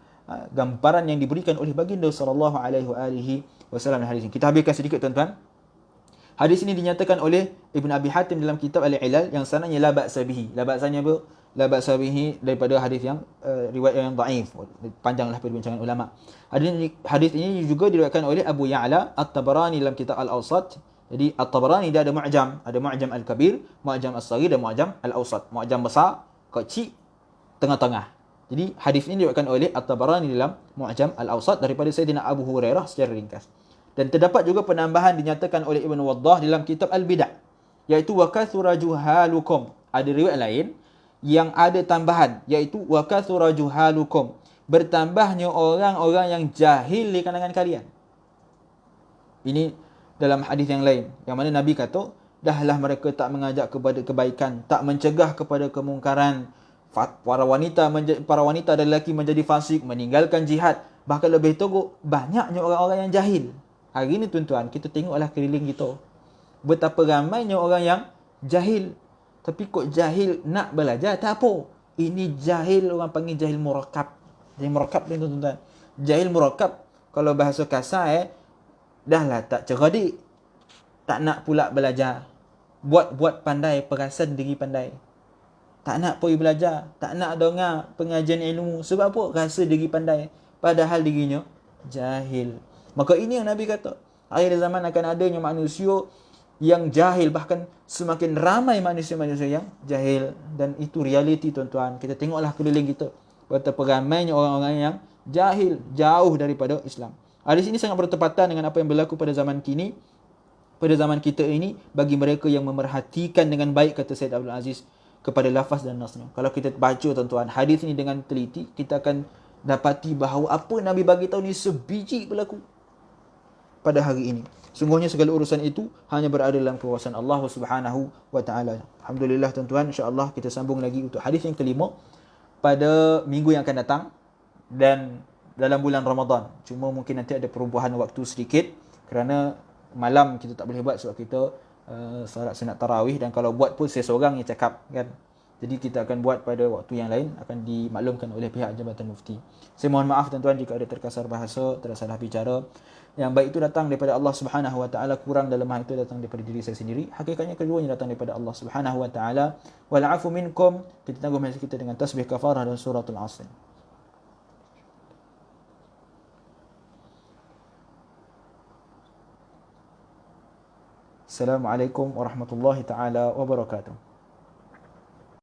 gambaran yang diberikan oleh baginda sallallahu alaihi wasallam dalam hadis ini. Kita habiskan sedikit tuan-tuan. Hadis ini dinyatakan oleh Ibn Abi Hatim dalam kitab Al-Ilal yang sanadnya la ba'sa bihi. La ba'sanya apa? La ba'sa bihi daripada hadis yang riwayat yang dhaif. Panjanglah perbincangan ulama. Hadis ini juga diriwayatkan oleh Abu Ya'la At-Tabarani dalam kitab Al-Awsat. Jadi At-Tabarani dia ada mu'jam, ada mu'jam Al-Kabir, mu'jam As-Saghir dan mu'jam Al-Awsat. Mu'jam besar, kecil, tengah-tengah. Jadi hadis ini diriwayatkan oleh At-Tabarani dalam mu'jam Al-Awsat daripada Sayyidina Abu Hurairah secara ringkas. Dan terdapat juga penambahan dinyatakan oleh Ibn Waddah dalam kitab Al-Bid'ah, iaitu wa kathura juhalukum. Ada riwayat lain yang ada tambahan, iaitu wa kathura juhalukum. Bertambahnya orang-orang yang jahil di kalangan kalian. Ini dalam hadis yang lain, yang mana Nabi kata, dahlah mereka tak mengajak kepada kebaikan, tak mencegah kepada kemungkaran. Para wanita dan lelaki menjadi fasik, meninggalkan jihad. Bahkan lebih teruk, banyaknya orang-orang yang jahil. Hari ini tuan-tuan, kita tengoklah keliling kita. Betapa ramainya orang yang jahil. Tapi kok jahil nak belajar, tak apa. Ini jahil, orang panggil jahil murakab. Jahil murakab ni tuan-tuan. Jahil murakab, kalau bahasa kasar dahlah tak cerdik. Tak nak pula belajar. Buat pandai, perasan diri pandai. Tak nak pergi belajar. Tak nak dengar pengajian ilmu. Sebab apa? Rasa diri pandai. Padahal dirinya jahil. Maka ini yang Nabi kata, akhir zaman akan adanya manusia yang jahil, bahkan semakin ramai manusia-manusia yang jahil. Dan itu realiti tuan-tuan. Kita tengoklah keliling kita, betapa ramainya orang-orang yang jahil, jauh daripada Islam. Hadis ini sangat bertepatan dengan apa yang berlaku pada zaman kini, pada zaman kita ini, bagi mereka yang memerhatikan dengan baik, kata Said Abdul Aziz, kepada lafaz dan nasnya. Kalau kita baca tuan-tuan hadis ini dengan teliti, kita akan dapati bahawa apa Nabi bagi tahu ni sebiji berlaku pada hari ini. Sungguhnya segala urusan itu hanya berada dalam kuasaan Allah Subhanahu wa taala. Alhamdulillah tuan-tuan, insya-Allah kita sambung lagi untuk hadis yang kelima pada minggu yang akan datang dan dalam bulan Ramadan. Cuma mungkin nanti ada perubahan waktu sedikit kerana malam kita tak boleh buat sebab kita solat sunat tarawih, dan kalau buat pun saya seorang yang cakap kan. Jadi kita akan buat pada waktu yang lain, akan dimaklumkan oleh pihak Jabatan Mufti. Saya mohon maaf tuan-tuan jika ada terkasar bahasa, tersalah bicara. Yang baik itu datang daripada Allah Subhanahu wa taala, kurang dalam hal itu datang daripada diri saya sendiri. Hakikatnya keduanya datang daripada Allah Subhanahu wa taala. Wal afu minkum. Kita tangguh majlis kita dengan tasbih kafarah dan suratul Asr. Assalamualaikum warahmatullahi taala wabarakatuh.